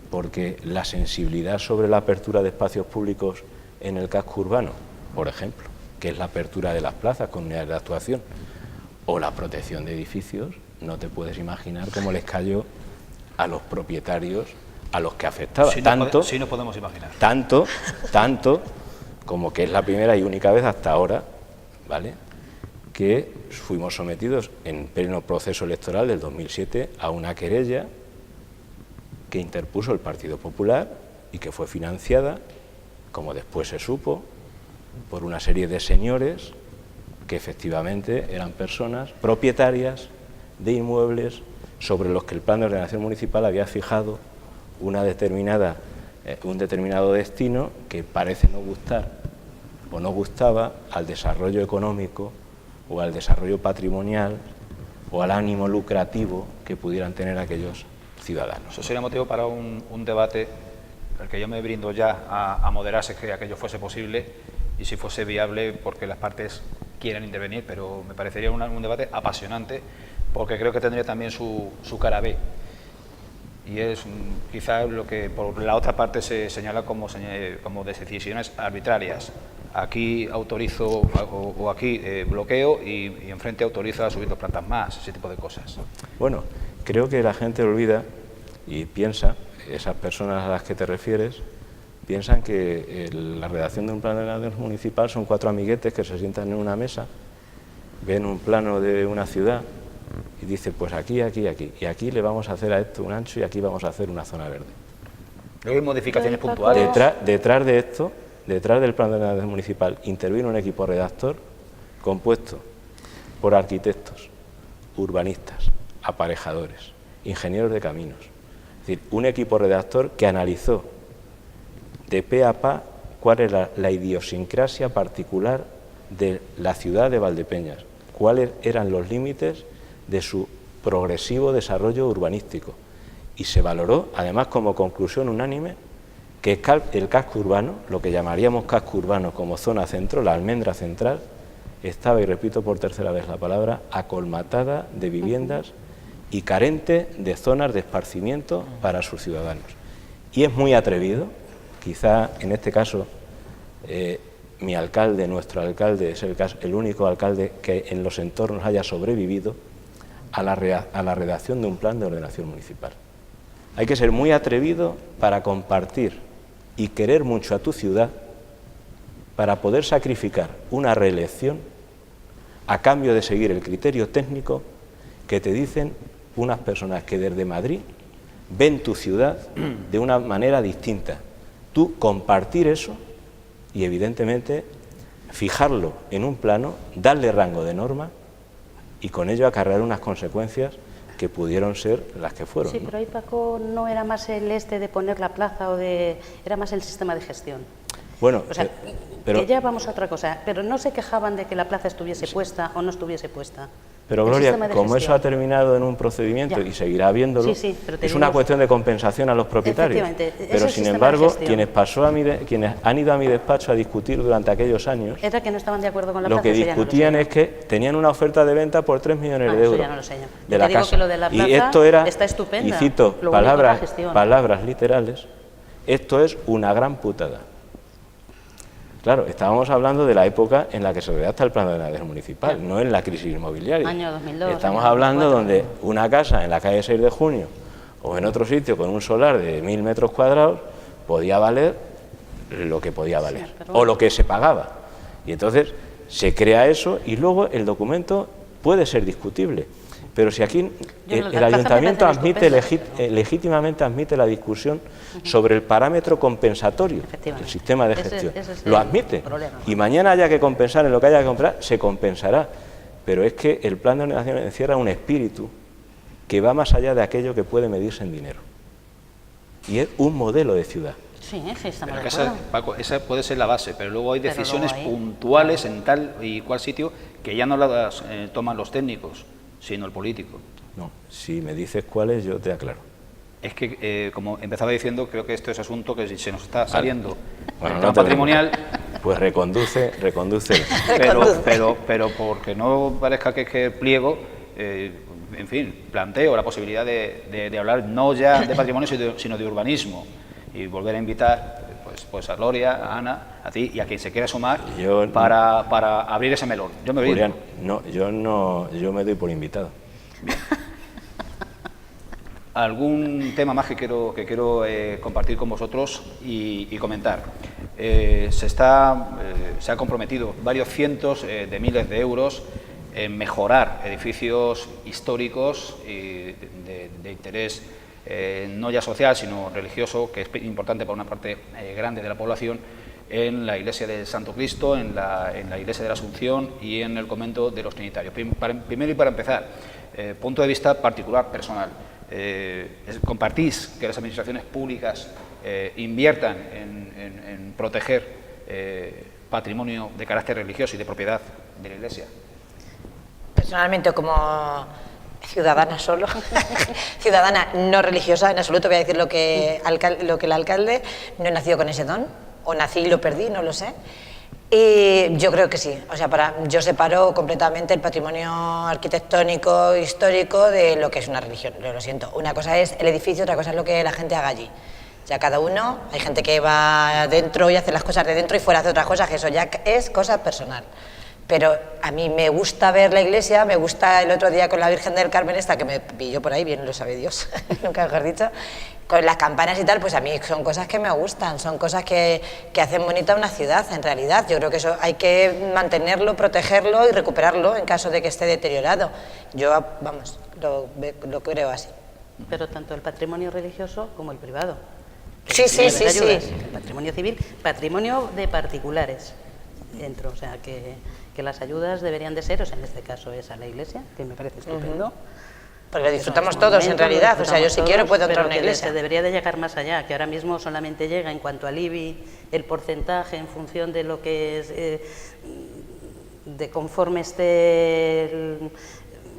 Speaker 3: Porque la sensibilidad sobre la apertura de espacios públicos en el casco urbano, por ejemplo, que es la apertura de las plazas con unidades de actuación, o la protección de edificios, no te puedes imaginar cómo les cayó a los propietarios a los que afectaba.
Speaker 1: Sí, no podemos imaginar.
Speaker 3: Tanto como que es la primera y única vez hasta ahora, ¿vale?, que fuimos sometidos en pleno proceso electoral del 2007 a una querella que interpuso el Partido Popular y que fue financiada, como después se supo, por una serie de señores que efectivamente eran personas propietarias de inmuebles sobre los que el plan de ordenación municipal había fijado un determinado destino que parece no gustar o no gustaba al desarrollo económico o al desarrollo patrimonial o al ánimo lucrativo que pudieran tener aquellos ciudadanos.
Speaker 1: Eso sería motivo para un debate, al que yo me brindo ya a moderarse que aquello fuese posible y si fuese viable, porque las partes quieren intervenir, pero me parecería un debate apasionante, porque creo que tendría también su cara B. y es quizá lo que por la otra parte se señala como decisiones arbitrarias. Aquí autorizo o aquí bloqueo y enfrente autorizo a subir 2 plantas más, ese tipo de cosas.
Speaker 3: Bueno, creo que la gente olvida y piensa, esas personas a las que te refieres, piensan que la redacción de un plan de ordenación municipal son 4 amiguetes que se sientan en una mesa, ven un plano de una ciudad y dicen, pues aquí, aquí, aquí, y aquí le vamos a hacer a esto un ancho y aquí vamos a hacer una zona verde.
Speaker 1: Luego hay modificaciones puntuales.
Speaker 3: Detrás de esto, detrás del plan de ordenación municipal, interviene un equipo redactor compuesto por arquitectos, urbanistas, aparejadores, ingenieros de caminos. Es decir, un equipo redactor que analizó de pe a pa cuál era la idiosincrasia particular de la ciudad de Valdepeñas, cuáles eran los límites de su progresivo desarrollo urbanístico. Y se valoró, además como conclusión unánime, que el casco urbano, lo que llamaríamos casco urbano como zona centro, la almendra central, estaba, y repito por tercera vez la palabra, acolmatada de viviendas y carente de zonas de esparcimiento para sus ciudadanos. Y es muy atrevido, quizá en este caso mi alcalde, nuestro alcalde, es el único alcalde que en los entornos haya sobrevivido a la redacción de un plan de ordenación municipal. Hay que ser muy atrevido para compartir y querer mucho a tu ciudad para poder sacrificar una reelección a cambio de seguir el criterio técnico que te dicen unas personas que desde Madrid ven tu ciudad de una manera distinta. Tú compartir eso y evidentemente fijarlo en un plano, darle rango de norma y con ello acarrear unas consecuencias que pudieron ser las que fueron.
Speaker 2: Sí,
Speaker 3: ¿no?
Speaker 2: pero ahí, Paco, no era más el de poner la plaza era más el sistema de gestión.
Speaker 3: Bueno,
Speaker 2: O sea,
Speaker 3: pero
Speaker 2: que ya vamos a otra cosa, pero no se quejaban de que la plaza estuviese puesta o no estuviese puesta.
Speaker 3: Pero
Speaker 2: El
Speaker 3: Gloria,
Speaker 2: sistema de
Speaker 3: como eso
Speaker 2: gestión.
Speaker 3: ha terminado en un procedimiento
Speaker 2: Ya.
Speaker 3: y seguirá habiéndolo,
Speaker 2: Sí, pero te
Speaker 3: es una
Speaker 2: digo-
Speaker 3: cuestión de compensación a los propietarios.
Speaker 2: Efectivamente, es
Speaker 3: Pero
Speaker 2: el
Speaker 3: sin
Speaker 2: sistema
Speaker 3: embargo,
Speaker 2: de gestión.
Speaker 3: quienes han ido a mi despacho a discutir durante aquellos años,
Speaker 2: Era que no estaban de acuerdo con la
Speaker 3: lo
Speaker 2: plaza.
Speaker 3: que
Speaker 2: eso ya no lo
Speaker 3: discutían
Speaker 2: sé.
Speaker 3: es que tenían una oferta de venta por 3 millones de
Speaker 2: Eso
Speaker 3: euros
Speaker 2: ya no lo sé yo.
Speaker 3: de
Speaker 2: Yo
Speaker 3: la
Speaker 2: te digo
Speaker 3: casa.
Speaker 2: que lo de la
Speaker 3: Y
Speaker 2: plaza
Speaker 3: esto era,
Speaker 2: está estupenda.
Speaker 3: y cito
Speaker 2: Lo único es la gestión.
Speaker 3: palabras literales, esto es una gran putada. Claro, estábamos hablando de la época en la que se redacta el plan de ordenación municipal, no en la crisis inmobiliaria.
Speaker 2: Año 2002,
Speaker 3: Estamos
Speaker 2: año
Speaker 3: hablando
Speaker 2: 2004.
Speaker 3: donde una casa en la calle 6 de Junio o en otro sitio con un solar de 1000 metros cuadrados podía valer lo que podía valer,
Speaker 2: pero
Speaker 3: o
Speaker 2: bueno.
Speaker 3: lo que se pagaba. Y entonces se crea eso y luego el documento puede ser discutible. Pero si aquí
Speaker 2: Yo,
Speaker 3: el
Speaker 2: la plaza me
Speaker 3: ayuntamiento
Speaker 2: parece
Speaker 3: admite
Speaker 2: estupenda.
Speaker 3: legítimamente admite la discusión sobre el parámetro compensatorio del
Speaker 2: Efectivamente.
Speaker 3: sistema de
Speaker 2: Ese-
Speaker 3: gestión,
Speaker 2: ese es
Speaker 3: lo
Speaker 2: el
Speaker 3: admite,
Speaker 2: problema.
Speaker 3: y mañana haya que compensar en lo que haya que comprar, se compensará. Pero es que el plan de ordenación encierra un espíritu que va más allá de aquello que puede medirse en dinero. Y es un modelo de ciudad.
Speaker 2: Sí, sí, estamos
Speaker 1: Pero
Speaker 2: de
Speaker 1: que
Speaker 2: acuerdo.
Speaker 1: Paco, esa puede ser la base, pero luego hay
Speaker 2: Pero
Speaker 1: decisiones
Speaker 2: luego hay-
Speaker 1: puntuales en tal y cual sitio que ya no las toman los técnicos, sino el político.
Speaker 3: No, si me dices cuáles, yo te aclaro.
Speaker 1: Es que, como empezaba diciendo, creo que esto es asunto que se nos está saliendo
Speaker 3: Bueno,
Speaker 1: del
Speaker 3: no
Speaker 1: tema
Speaker 3: te
Speaker 1: patrimonial,
Speaker 3: Pues reconduce.
Speaker 1: pero porque no parezca que es que pliego, en fin, planteo la posibilidad de hablar no ya de patrimonio, sino de urbanismo, y volver a invitar pues a Gloria, a Ana, a ti y a quien se quiera sumar para abrir ese melón. Yo me voy.
Speaker 3: Julián, yo me doy por invitado.
Speaker 1: Algún tema más que quiero compartir con vosotros y comentar. Se ha comprometido varios cientos de miles de euros en mejorar edificios históricos y de interés no ya social, sino religioso, que es importante para una parte grande de la población, en la iglesia del Santo Cristo, en la iglesia de la Asunción y en el convento de los Trinitarios. Primero y para empezar, punto de vista particular, personal. ¿Compartís que las administraciones públicas inviertan en proteger patrimonio de carácter religioso y de propiedad de la Iglesia?
Speaker 4: Personalmente, como ciudadana solo, ciudadana no religiosa, en absoluto voy a decir lo que el alcalde, no he nacido con ese don, o nací y lo perdí, no lo sé. Y yo creo que sí, o sea, yo separo completamente el patrimonio arquitectónico, histórico, de lo que es una religión, lo siento. Una cosa es el edificio, otra cosa es lo que la gente haga allí. Ya cada uno, hay gente que va dentro y hace las cosas de dentro y fuera hace otras cosas, que eso ya es cosa personal. Pero a mí me gusta ver la iglesia, me gusta el otro día con la Virgen del Carmen esta, que me pilló por ahí, bien lo sabe Dios, nunca mejor dicho, con las campanas y tal, pues a mí son cosas que me gustan, son cosas que hacen bonita una ciudad, en realidad. Yo creo que eso hay que mantenerlo, protegerlo y recuperarlo en caso de que esté deteriorado. Yo, vamos, lo creo así.
Speaker 2: Pero tanto el patrimonio religioso como el privado.
Speaker 4: Sí.
Speaker 2: El patrimonio civil, patrimonio de particulares. Dentro, o sea, que las ayudas deberían de ser, o sea, en este caso es a la iglesia, que me parece estupendo.
Speaker 4: Porque lo disfrutamos todos en realidad, o sea, yo si quiero puedo entrar a una iglesia.
Speaker 2: Se debería de llegar más allá, que ahora mismo solamente llega en cuanto al IBI, el porcentaje en función de lo que es, de conforme esté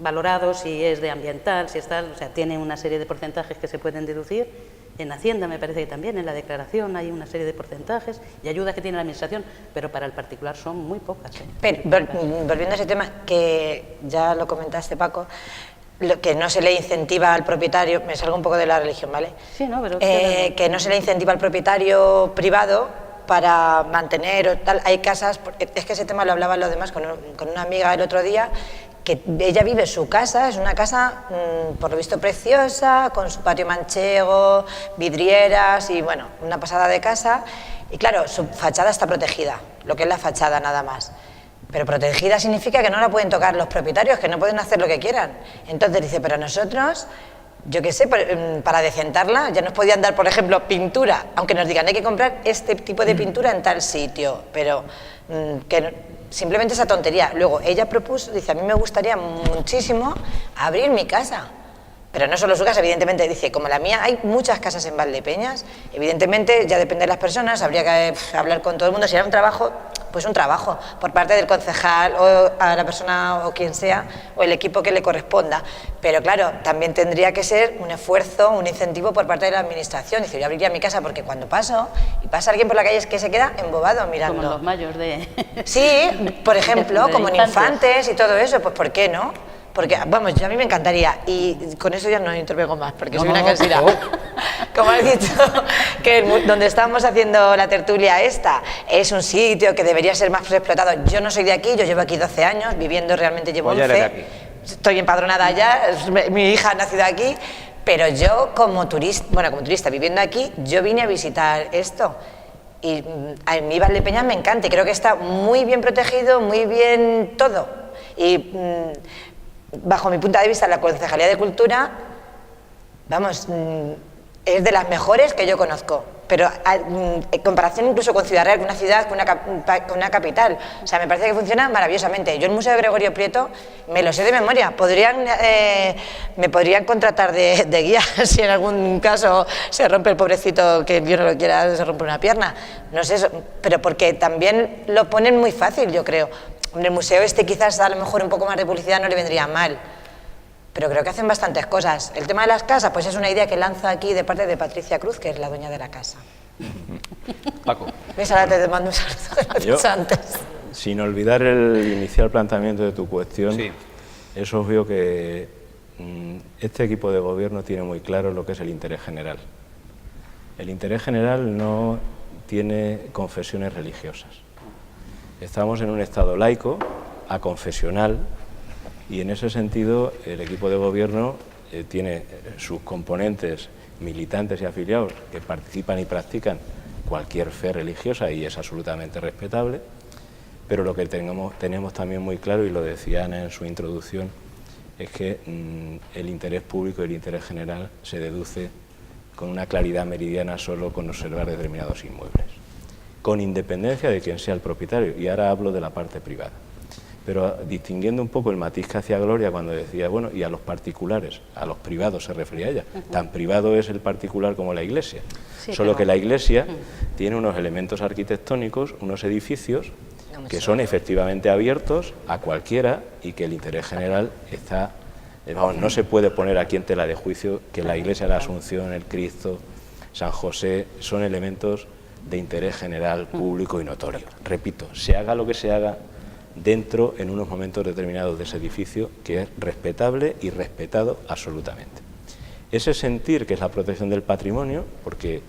Speaker 2: valorado, si es de ambiental, si es tal, o sea, tiene una serie de porcentajes que se pueden deducir. En Hacienda me parece que también, en la declaración hay una serie de porcentajes y ayudas que tiene la Administración, pero para el particular son muy pocas.
Speaker 4: Pero, volviendo a ese tema, que ya lo comentaste, Paco, lo que no se le incentiva al propietario, me salgo un poco de la religión, ¿vale?
Speaker 2: Sí, no, pero
Speaker 4: que no se le incentiva al propietario privado para mantener o tal. Hay casas, es que ese tema lo hablaban los demás con una amiga el otro día, que ella vive su casa, es una casa por lo visto preciosa, con su patio manchego, vidrieras y bueno, una pasada de casa. Y claro, su fachada está protegida, lo que es la fachada nada más. Pero protegida significa que no la pueden tocar los propietarios, que no pueden hacer lo que quieran. Entonces dice, pero nosotros, yo qué sé, para decentarla ya nos podían dar, por ejemplo, pintura, aunque nos digan hay que comprar este tipo de pintura en tal sitio, pero que simplemente esa tontería. Luego ella propuso, dice, a mí me gustaría muchísimo abrir mi casa. Pero no solo su casa, evidentemente, dice, como la mía, hay muchas casas en Valdepeñas, evidentemente ya depende de las personas, habría que hablar con todo el mundo, si era un trabajo, pues un trabajo, por parte del concejal o a la persona o quien sea, o el equipo que le corresponda. Pero claro, también tendría que ser un esfuerzo, un incentivo por parte de la administración. Dice, yo abriría mi casa porque cuando paso, y pasa alguien por la calle es que se queda embobado mirando.
Speaker 2: Como los mayos de...
Speaker 4: Sí, por ejemplo,
Speaker 2: de
Speaker 4: como en Infantes y todo eso, pues ¿por qué no? Porque, vamos, a mí me encantaría, y con eso ya no intervengo más, porque soy una cansera. Como has dicho, que donde estamos haciendo la tertulia esta es un sitio que debería ser más explotado. Yo no soy de aquí, yo llevo aquí 12 años, viviendo realmente llevo 11.
Speaker 1: de aquí.
Speaker 4: Estoy empadronada ya, mi hija ha nacido aquí, pero yo como turista viviendo aquí, yo vine a visitar esto. Y a mí Valdepeñas me encanta y creo que está muy bien protegido, muy bien todo. Y bajo mi punto de vista, la Concejalía de Cultura, vamos, es de las mejores que yo conozco, pero en comparación incluso con Ciudad Real, con una ciudad, con una capital, o sea, me parece que funciona maravillosamente. Yo el Museo de Gregorio Prieto me lo sé de memoria, me podrían contratar de guía si en algún caso se rompe el pobrecito, que Dios no lo quiera, se rompe una pierna, no sé, pero porque también lo ponen muy fácil, yo creo. En el museo este quizás a lo mejor un poco más de publicidad no le vendría mal, pero creo que hacen bastantes cosas. El tema de las casas, pues es una idea que lanza aquí de parte de Patricia Cruz, que es la dueña de la casa.
Speaker 1: Paco.
Speaker 4: ¿Ves? Ahora te mando un saludo antes.
Speaker 3: Sin olvidar el inicial planteamiento de tu cuestión,
Speaker 1: Sí.
Speaker 3: es obvio que este equipo de gobierno tiene muy claro lo que es el interés general. El interés general no tiene confesiones religiosas. Estamos en un Estado laico, aconfesional, y en ese sentido el equipo de gobierno tiene sus componentes militantes y afiliados que participan y practican cualquier fe religiosa y es absolutamente respetable, pero lo que tenemos también muy claro, y lo decía Ana en su introducción, es que el interés público y el interés general se deduce con una claridad meridiana solo con observar determinados inmuebles, con independencia de quién sea el propietario, y ahora hablo de la parte privada. Pero distinguiendo un poco el matiz que hacía Gloria cuando decía, bueno, y a los particulares, a los privados se refería ella, tan privado es el particular como la iglesia,
Speaker 2: Sí,
Speaker 3: solo
Speaker 2: pero...
Speaker 3: que la iglesia tiene unos elementos arquitectónicos, unos edificios que son efectivamente abiertos a cualquiera y que el interés general está, vamos, no se puede poner aquí en tela de juicio que la iglesia de la Asunción, el Cristo, San José, son elementos de interés general, público y notorio. Repito, se haga lo que se haga dentro, en unos momentos determinados de ese edificio, que es respetable y respetado absolutamente. Ese sentir que es la protección del patrimonio, porque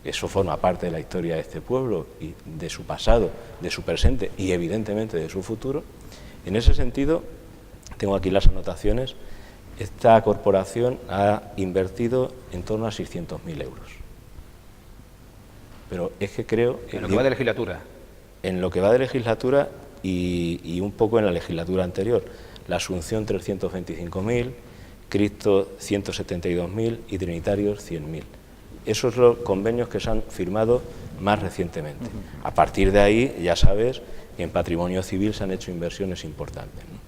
Speaker 3: eso forma parte de la historia de este pueblo y de su pasado, de su presente y evidentemente de su futuro, en ese sentido, tengo aquí las anotaciones, esta corporación ha invertido en torno a 600.000 euros. Pero es que creo...
Speaker 1: En lo que va de legislatura.
Speaker 3: En lo que va de legislatura y un poco en la legislatura anterior. La Asunción 325.000, Cristo 172.000 y Trinitarios 100.000. Esos son los convenios que se han firmado más recientemente. A partir de ahí, ya sabes, que en patrimonio civil se han hecho inversiones importantes, ¿no?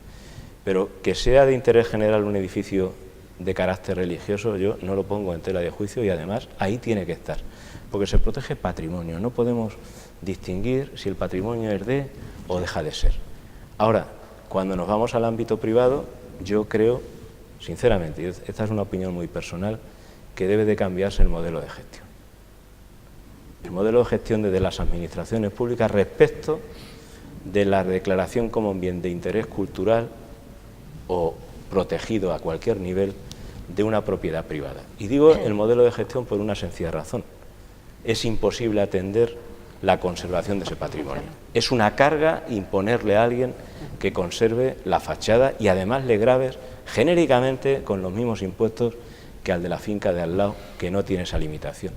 Speaker 3: Pero que sea de interés general un edificio de carácter religioso, yo no lo pongo en tela de juicio y además ahí tiene que estar, porque se protege patrimonio, no podemos distinguir si el patrimonio es de o deja de ser. Ahora, cuando nos vamos al ámbito privado, yo creo, sinceramente, y esta es una opinión muy personal, que debe de cambiarse el modelo de gestión. El modelo de gestión desde las administraciones públicas respecto de la declaración como bien de interés cultural o protegido a cualquier nivel de una propiedad privada. Y digo el modelo de gestión por una sencilla razón. Es imposible atender la conservación de ese patrimonio. Es una carga imponerle a alguien que conserve la fachada y además le graves genéricamente con los mismos impuestos que al de la finca de al lado, que no tiene esa limitación.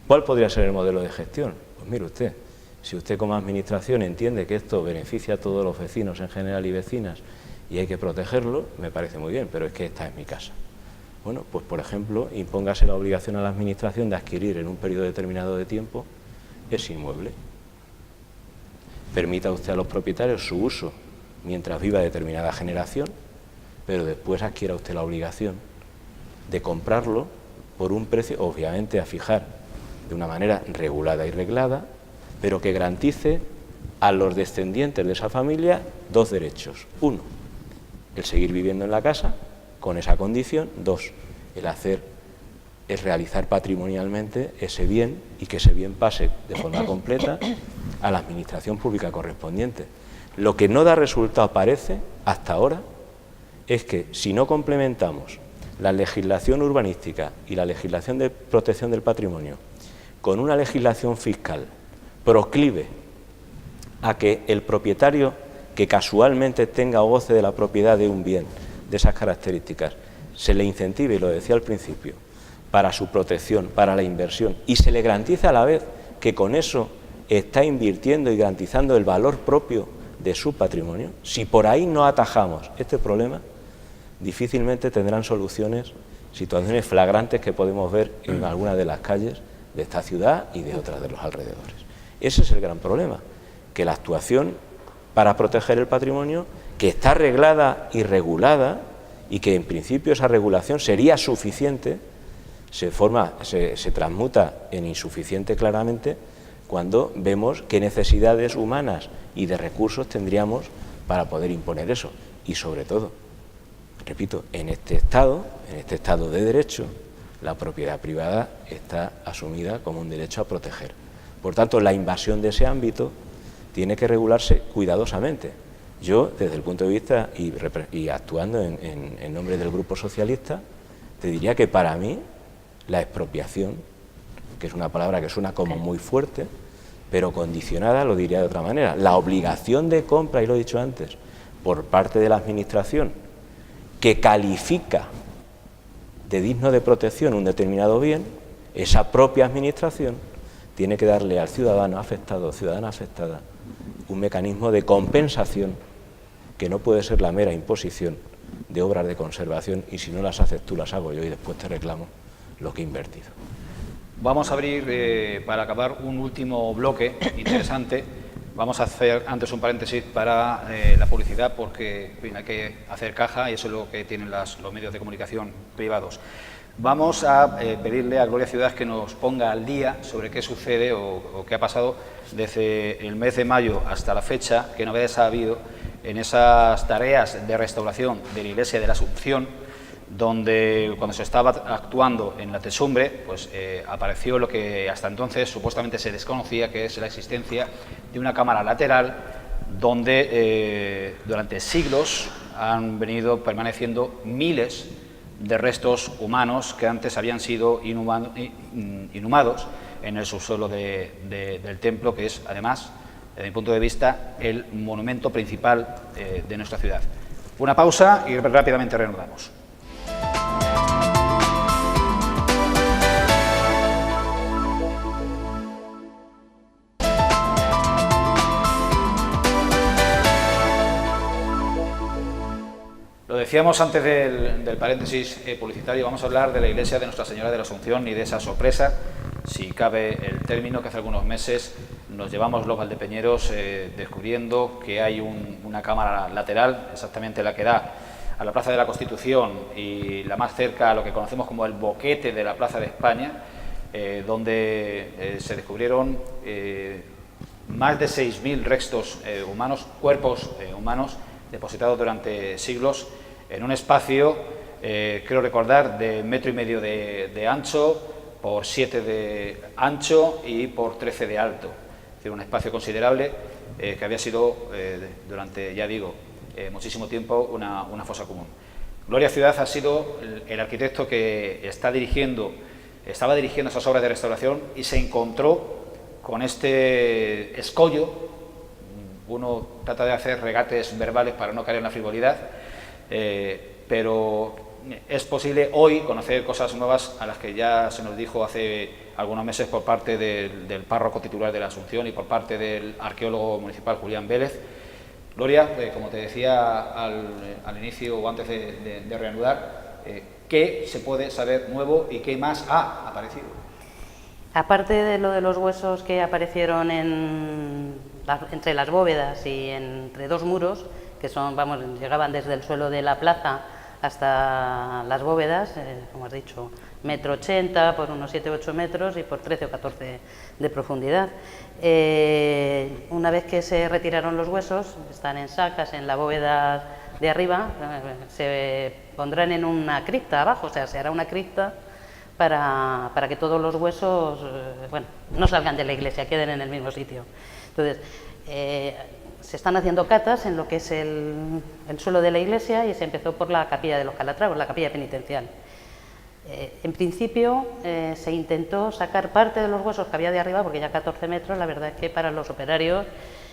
Speaker 3: ¿Cuál podría ser el modelo de gestión? Pues mire usted, si usted como administración entiende que esto beneficia a todos los vecinos en general y vecinas y hay que protegerlo, me parece muy bien, pero es que esta es mi casa. Bueno, pues por ejemplo, impóngase la obligación a la administración de adquirir en un periodo determinado de tiempo ese inmueble. Permita usted a los propietarios su uso mientras viva determinada generación, pero después adquiera usted la obligación de comprarlo por un precio, obviamente a fijar de una manera regulada y reglada, pero que garantice a los descendientes de esa familia dos derechos. Uno, el seguir viviendo en la casa con esa condición. Dos, el realizar patrimonialmente ese bien y que ese bien pase de forma completa a la administración pública correspondiente. Lo que no da resultado, parece, hasta ahora, es que si no complementamos la legislación urbanística y la legislación de protección del patrimonio con una legislación fiscal proclive a que el propietario que casualmente tenga o goce de la propiedad de un bien de esas características se le incentive, y lo decía al principio, para su protección, para la inversión, y se le garantiza a la vez que con eso está invirtiendo y garantizando el valor propio de su patrimonio. Si por ahí no atajamos este problema, difícilmente tendrán soluciones situaciones flagrantes que podemos ver en algunas de las calles de esta ciudad y de otras de los alrededores. Ese es el gran problema, que la actuación para proteger el patrimonio, que está reglada y regulada, y que en principio esa regulación sería suficiente, se transmuta en insuficiente claramente cuando vemos qué necesidades humanas y de recursos tendríamos para poder imponer eso. Y sobre todo, repito, en este Estado de derecho, la propiedad privada está asumida como un derecho a proteger. Por tanto, la invasión de ese ámbito tiene que regularse cuidadosamente. Yo, desde el punto de vista y actuando en nombre del Grupo Socialista, te diría que para mí la expropiación, que es una palabra que suena como muy fuerte, pero condicionada, lo diría de otra manera, la obligación de compra, y lo he dicho antes, por parte de la Administración, que califica de digno de protección un determinado bien, esa propia Administración tiene que darle al ciudadano afectado o ciudadana afectada un mecanismo de compensación que no puede ser la mera imposición de obras de conservación y si no las haces tú las hago yo y después te reclamo lo que he invertido.
Speaker 1: Vamos a abrir, para acabar, un último bloque interesante. Vamos a hacer antes un paréntesis para la publicidad porque en fin, hay que hacer caja y eso es lo que tienen los medios de comunicación privados. Vamos a pedirle a Gloria Ciudad que nos ponga al día sobre qué sucede o qué ha pasado desde el mes de mayo hasta la fecha, qué novedades ha habido en esas tareas de restauración de la Iglesia de la Asunción, donde cuando se estaba actuando en la techumbre, pues apareció lo que hasta entonces supuestamente se desconocía, que es la existencia de una cámara lateral donde durante siglos han venido permaneciendo miles de restos humanos que antes habían sido inhumados en el subsuelo del templo, que es además, desde mi punto de vista, el monumento principal de nuestra ciudad. Una pausa y rápidamente reanudamos. Lo decíamos antes del paréntesis publicitario, vamos a hablar de la iglesia de Nuestra Señora de la Asunción y de esa sorpresa, si cabe el término, que hace algunos meses nos llevamos los valdepeñeros descubriendo que hay una cámara lateral, exactamente la que da a la Plaza de la Constitución y la más cerca a lo que conocemos como el boquete de la Plaza de España, donde se descubrieron más de 6.000 restos humanos, cuerpos humanos, depositados durante siglos en un espacio, creo recordar, de 1,5 metros de ancho, por 7 de ancho y por 13 de alto. Es decir, un espacio considerable que había sido durante, ya digo, muchísimo tiempo una fosa común. Gloria Ciudad ha sido el arquitecto que estaba dirigiendo esas obras de restauración y se encontró con este escollo. Uno trata de hacer regates verbales para no caer en la frivolidad, pero es posible hoy conocer cosas nuevas a las que ya se nos dijo hace algunos meses por parte del párroco titular de la Asunción y por parte del arqueólogo municipal Julián Vélez. Gloria, como te decía al inicio o antes de reanudar, ¿qué se puede saber nuevo y qué más ha aparecido?
Speaker 2: Aparte de lo de los huesos que aparecieron entre las bóvedas y entre dos muros, que llegaban desde el suelo de la plaza hasta las bóvedas, como has dicho, 1,80 m por unos 7-8 metros y por 13 o 14 de profundidad. Una vez que se retiraron los huesos, están en sacas en la bóveda de arriba, se pondrán en una cripta abajo, o sea, se hará una cripta para que todos los huesos no salgan de la iglesia, queden en el mismo sitio. Entonces, se están haciendo catas en lo que es el suelo de la iglesia y se empezó por la capilla de los Calatravos, la capilla penitencial. En principio se intentó sacar parte de los huesos que había de arriba, porque ya 14 metros, la verdad es que para los operarios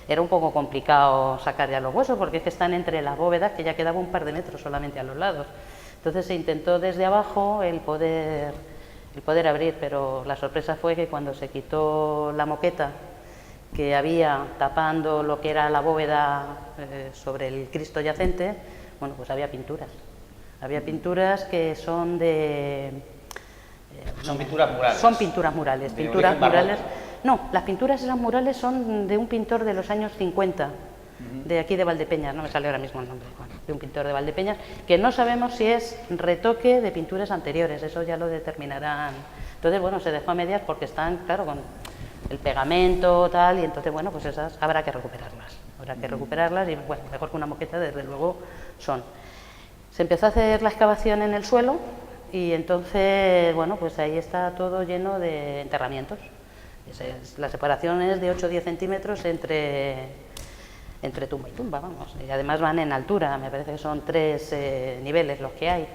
Speaker 2: era un poco complicado sacar ya los huesos, porque es que están entre las bóvedas, que ya quedaba un par de metros solamente a los lados. Entonces se intentó desde abajo el poder abrir, pero la sorpresa fue que cuando se quitó la moqueta que había tapando lo que era la bóveda sobre el Cristo yacente, bueno, pues había pinturas. Había pinturas que son de...
Speaker 1: ¿Son pinturas murales?
Speaker 2: Son pinturas murales. Pinturas murales. No, las pinturas esas murales son de un pintor de los años 50, de aquí de Valdepeñas, no me sale ahora mismo el nombre, de un pintor de Valdepeñas, que no sabemos si es retoque de pinturas anteriores, eso ya lo determinarán. Entonces, bueno, se dejó a medias porque están, claro, con el pegamento, tal, y entonces, bueno, pues esas habrá que recuperarlas. Habrá que recuperarlas y, bueno, mejor que una moqueta, desde luego, son. Se empezó a hacer la excavación en el suelo y entonces, bueno, pues ahí está todo lleno de enterramientos. La separación es de 8 o 10 centímetros entre tumba y tumba, vamos. Y además van en altura, me parece que son 3 niveles los que hay.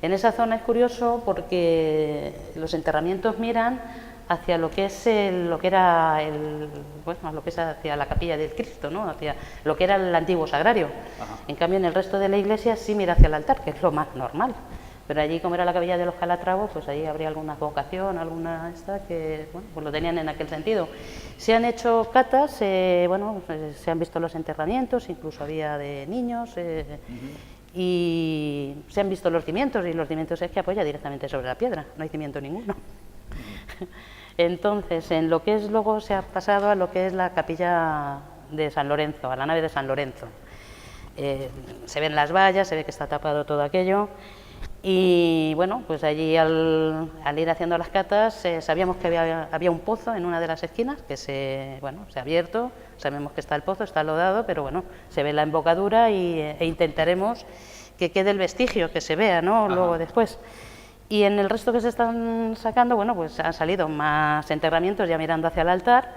Speaker 2: En esa zona es curioso porque los enterramientos miran hacia lo que es lo que es hacia la capilla del Cristo, ¿no? Hacia lo que era el antiguo sagrario. Ajá. En cambio, en el resto de la iglesia sí mira hacia el altar, que es lo más normal. Pero allí, como era la capilla de los Calatravos, pues ahí habría alguna vocación, que, bueno, pues lo tenían en aquel sentido. Se han hecho catas, pues se han visto los enterramientos, incluso había de niños, y se han visto los cimientos, y los cimientos es que apoya directamente sobre la piedra, no hay cimiento ninguno. Entonces, en lo que es luego se ha pasado a lo que es la capilla de San Lorenzo, a la nave de San Lorenzo. Se ven las vallas, se ve que está tapado todo aquello. Y bueno, pues allí al ir haciendo las catas sabíamos que había un pozo en una de las esquinas que se ha abierto, sabemos que está el pozo, está lodado, pero bueno, se ve la embocadura e intentaremos que quede el vestigio, que se vea, ¿no? Luego después. Y en el resto que se están sacando, bueno, pues han salido más enterramientos ya mirando hacia el altar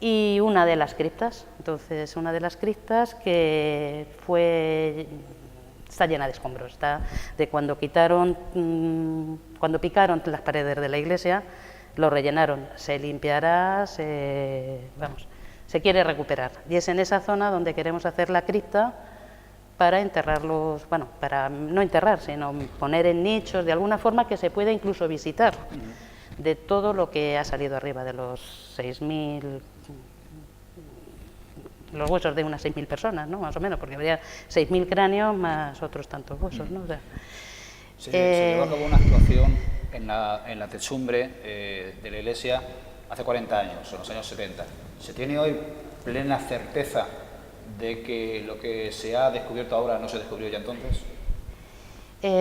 Speaker 2: y una de las criptas. Entonces, una de las criptas que está llena de escombros, está de cuando cuando picaron las paredes de la iglesia, lo rellenaron, se limpiará, se quiere recuperar. Y es en esa zona donde queremos hacer la cripta para enterrarlos, bueno, para no enterrar, sino poner en nichos, de alguna forma que se pueda incluso visitar de todo lo que ha salido arriba de los 6.000, los huesos de unas 6.000 personas, ¿no? Más o menos, porque habría 6.000 cráneos más otros tantos huesos, ¿no? O sea,
Speaker 1: se llevó a cabo una actuación en la techumbre de la iglesia hace 40 años, en los años 70. ¿Se tiene hoy plena certeza de que lo que se ha descubierto ahora no se descubrió ya entonces?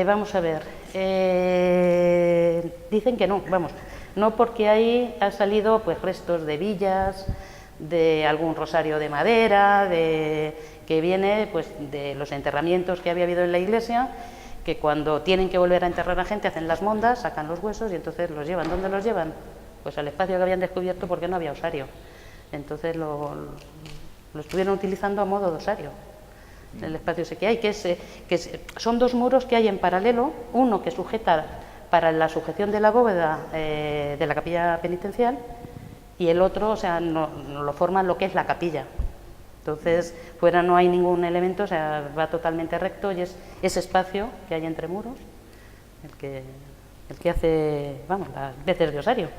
Speaker 2: Vamos a ver, dicen que no, no, porque ahí han salido pues restos de villas, de algún rosario de madera, que viene pues de los enterramientos que había habido en la iglesia, que cuando tienen que volver a enterrar a gente hacen las mondas, sacan los huesos y entonces los llevan. ¿Dónde los llevan? Pues al espacio que habían descubierto porque no había osario. Entonces lo estuvieron utilizando a modo de osario. El espacio ese que hay, son dos muros que hay en paralelo, uno que sujeta para la sujeción de la bóveda de la capilla penitencial y el otro, o sea, no lo forman lo que es la capilla. Entonces, fuera no hay ningún elemento, o sea, va totalmente recto y es ese espacio que hay entre muros el que hace, las veces de osario,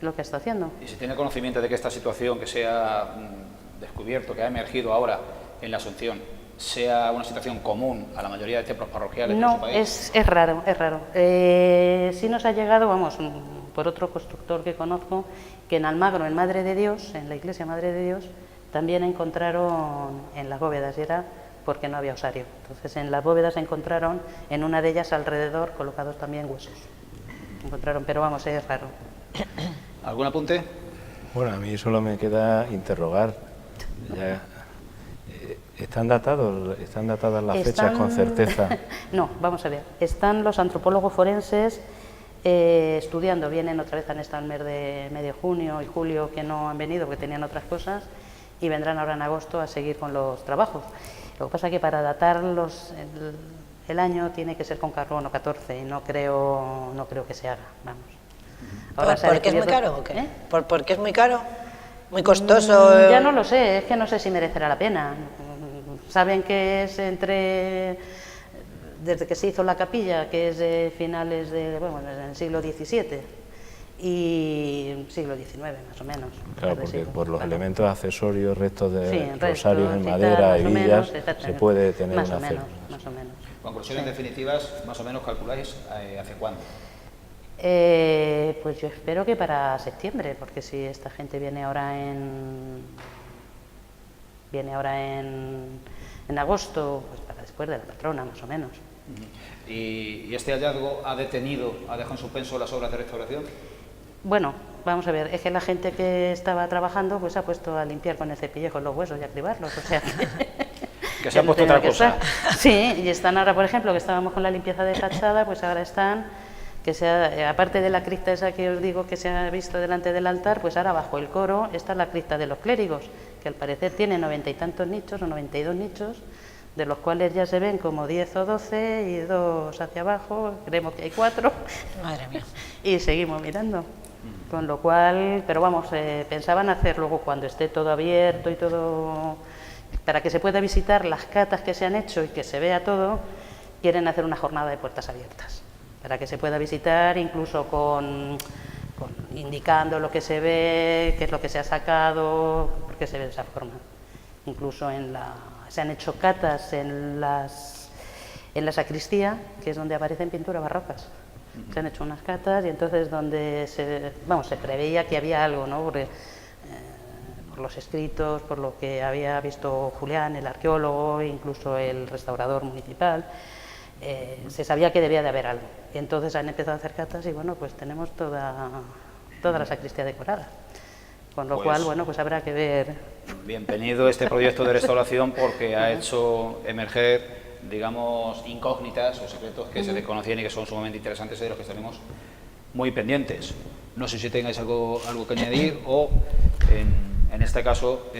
Speaker 2: lo que está haciendo.
Speaker 1: ¿Y se tiene conocimiento de que esta situación que se ha descubierto, que ha emergido ahora en la Asunción, sea una situación común a la mayoría de templos parroquiales de nuestro país?
Speaker 2: No, es raro, es raro. Sí nos ha llegado, por otro constructor que conozco, que en Almagro, en Madre de Dios, en la iglesia Madre de Dios, también encontraron en las bóvedas, y era porque no había osario. Entonces en las bóvedas encontraron, en una de ellas alrededor, colocados también huesos. Encontraron, pero es raro.
Speaker 1: ¿Algún apunte?
Speaker 3: Bueno, a mí solo me queda interrogar. Ya, ¿están datadas las fechas con certeza?
Speaker 2: No, vamos a ver. Están los antropólogos forenses estudiando. Vienen otra vez, han estado en el mes de medio junio y julio, que no han venido porque tenían otras cosas, y vendrán ahora en agosto a seguir con los trabajos. Lo que pasa es que para datar el año tiene que ser con carbono 14 y no creo que se haga.
Speaker 4: ¿Por qué es muy caro o qué? ¿Por qué es muy caro? ¿Muy costoso?
Speaker 2: Ya no lo sé, es que no sé si merecerá la pena. Saben que es desde que se hizo la capilla, que es de finales del siglo XVII y siglo XIX más o menos.
Speaker 3: Claro, porque por los elementos accesorios, restos de rosarios en
Speaker 2: y
Speaker 3: madera y villas,
Speaker 2: menos,
Speaker 3: se puede tener
Speaker 2: más
Speaker 3: una
Speaker 2: o menos,
Speaker 3: certeza.
Speaker 2: más o menos.
Speaker 1: Conclusiones definitivas, más o menos calculáis ¿hacia cuándo?
Speaker 2: Pues yo espero que para septiembre, porque si esta gente viene ahora en agosto, pues para después de la patrona, más o menos.
Speaker 1: ¿Y este hallazgo ha dejado en suspenso las obras de restauración?
Speaker 2: Bueno, vamos a ver, es que la gente que estaba trabajando pues se ha puesto a limpiar con el cepillejo los huesos y a cribarlos, o sea
Speaker 1: que se ha puesto otra cosa.
Speaker 2: Sí, y están ahora, por ejemplo, que estábamos con la limpieza de fachada, pues ahora están, aparte de la cripta esa que os digo que se ha visto delante del altar, pues ahora bajo el coro está la cripta de los clérigos, que al parecer tiene 90 y tantos nichos o 92 nichos, de los cuales ya se ven como 10 o 12 y 2 hacia abajo, creemos que hay 4.
Speaker 4: Madre mía.
Speaker 2: Y seguimos mirando. Con lo cual, pero pensaban hacer luego cuando esté todo abierto y todo, para que se pueda visitar las catas que se han hecho y que se vea todo, quieren hacer una jornada de puertas abiertas, para que se pueda visitar incluso indicando lo que se ve, qué es lo que se ha sacado, por qué se ve de esa forma. Incluso se han hecho catas en la sacristía, que es donde aparecen pinturas barrocas. Se han hecho unas catas y entonces donde se preveía que había algo, ¿no? Porque, por los escritos, por lo que había visto Julián, el arqueólogo, incluso el restaurador municipal, se sabía que debía de haber algo. Y entonces han empezado a hacer catas y pues tenemos toda la sacristía decorada. Con lo cual, pues habrá que ver.
Speaker 1: Bienvenido este proyecto de restauración porque ha hecho emerger digamos, incógnitas o secretos que se desconocían y que son sumamente interesantes y de los que estaremos muy pendientes. No sé si tengáis algo que añadir o, en este caso,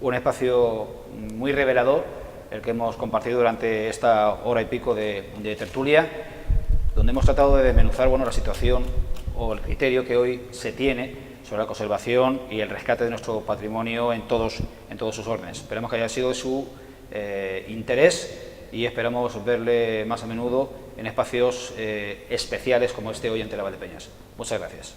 Speaker 1: un espacio muy revelador, el que hemos compartido durante esta hora y pico de tertulia, donde hemos tratado de desmenuzar, bueno, la situación o el criterio que hoy se tiene sobre la conservación y el rescate de nuestro patrimonio en todos sus órdenes. Esperamos que haya sido de su interés y esperamos verle más a menudo en espacios especiales como este hoy en Valdepeñas. Muchas gracias.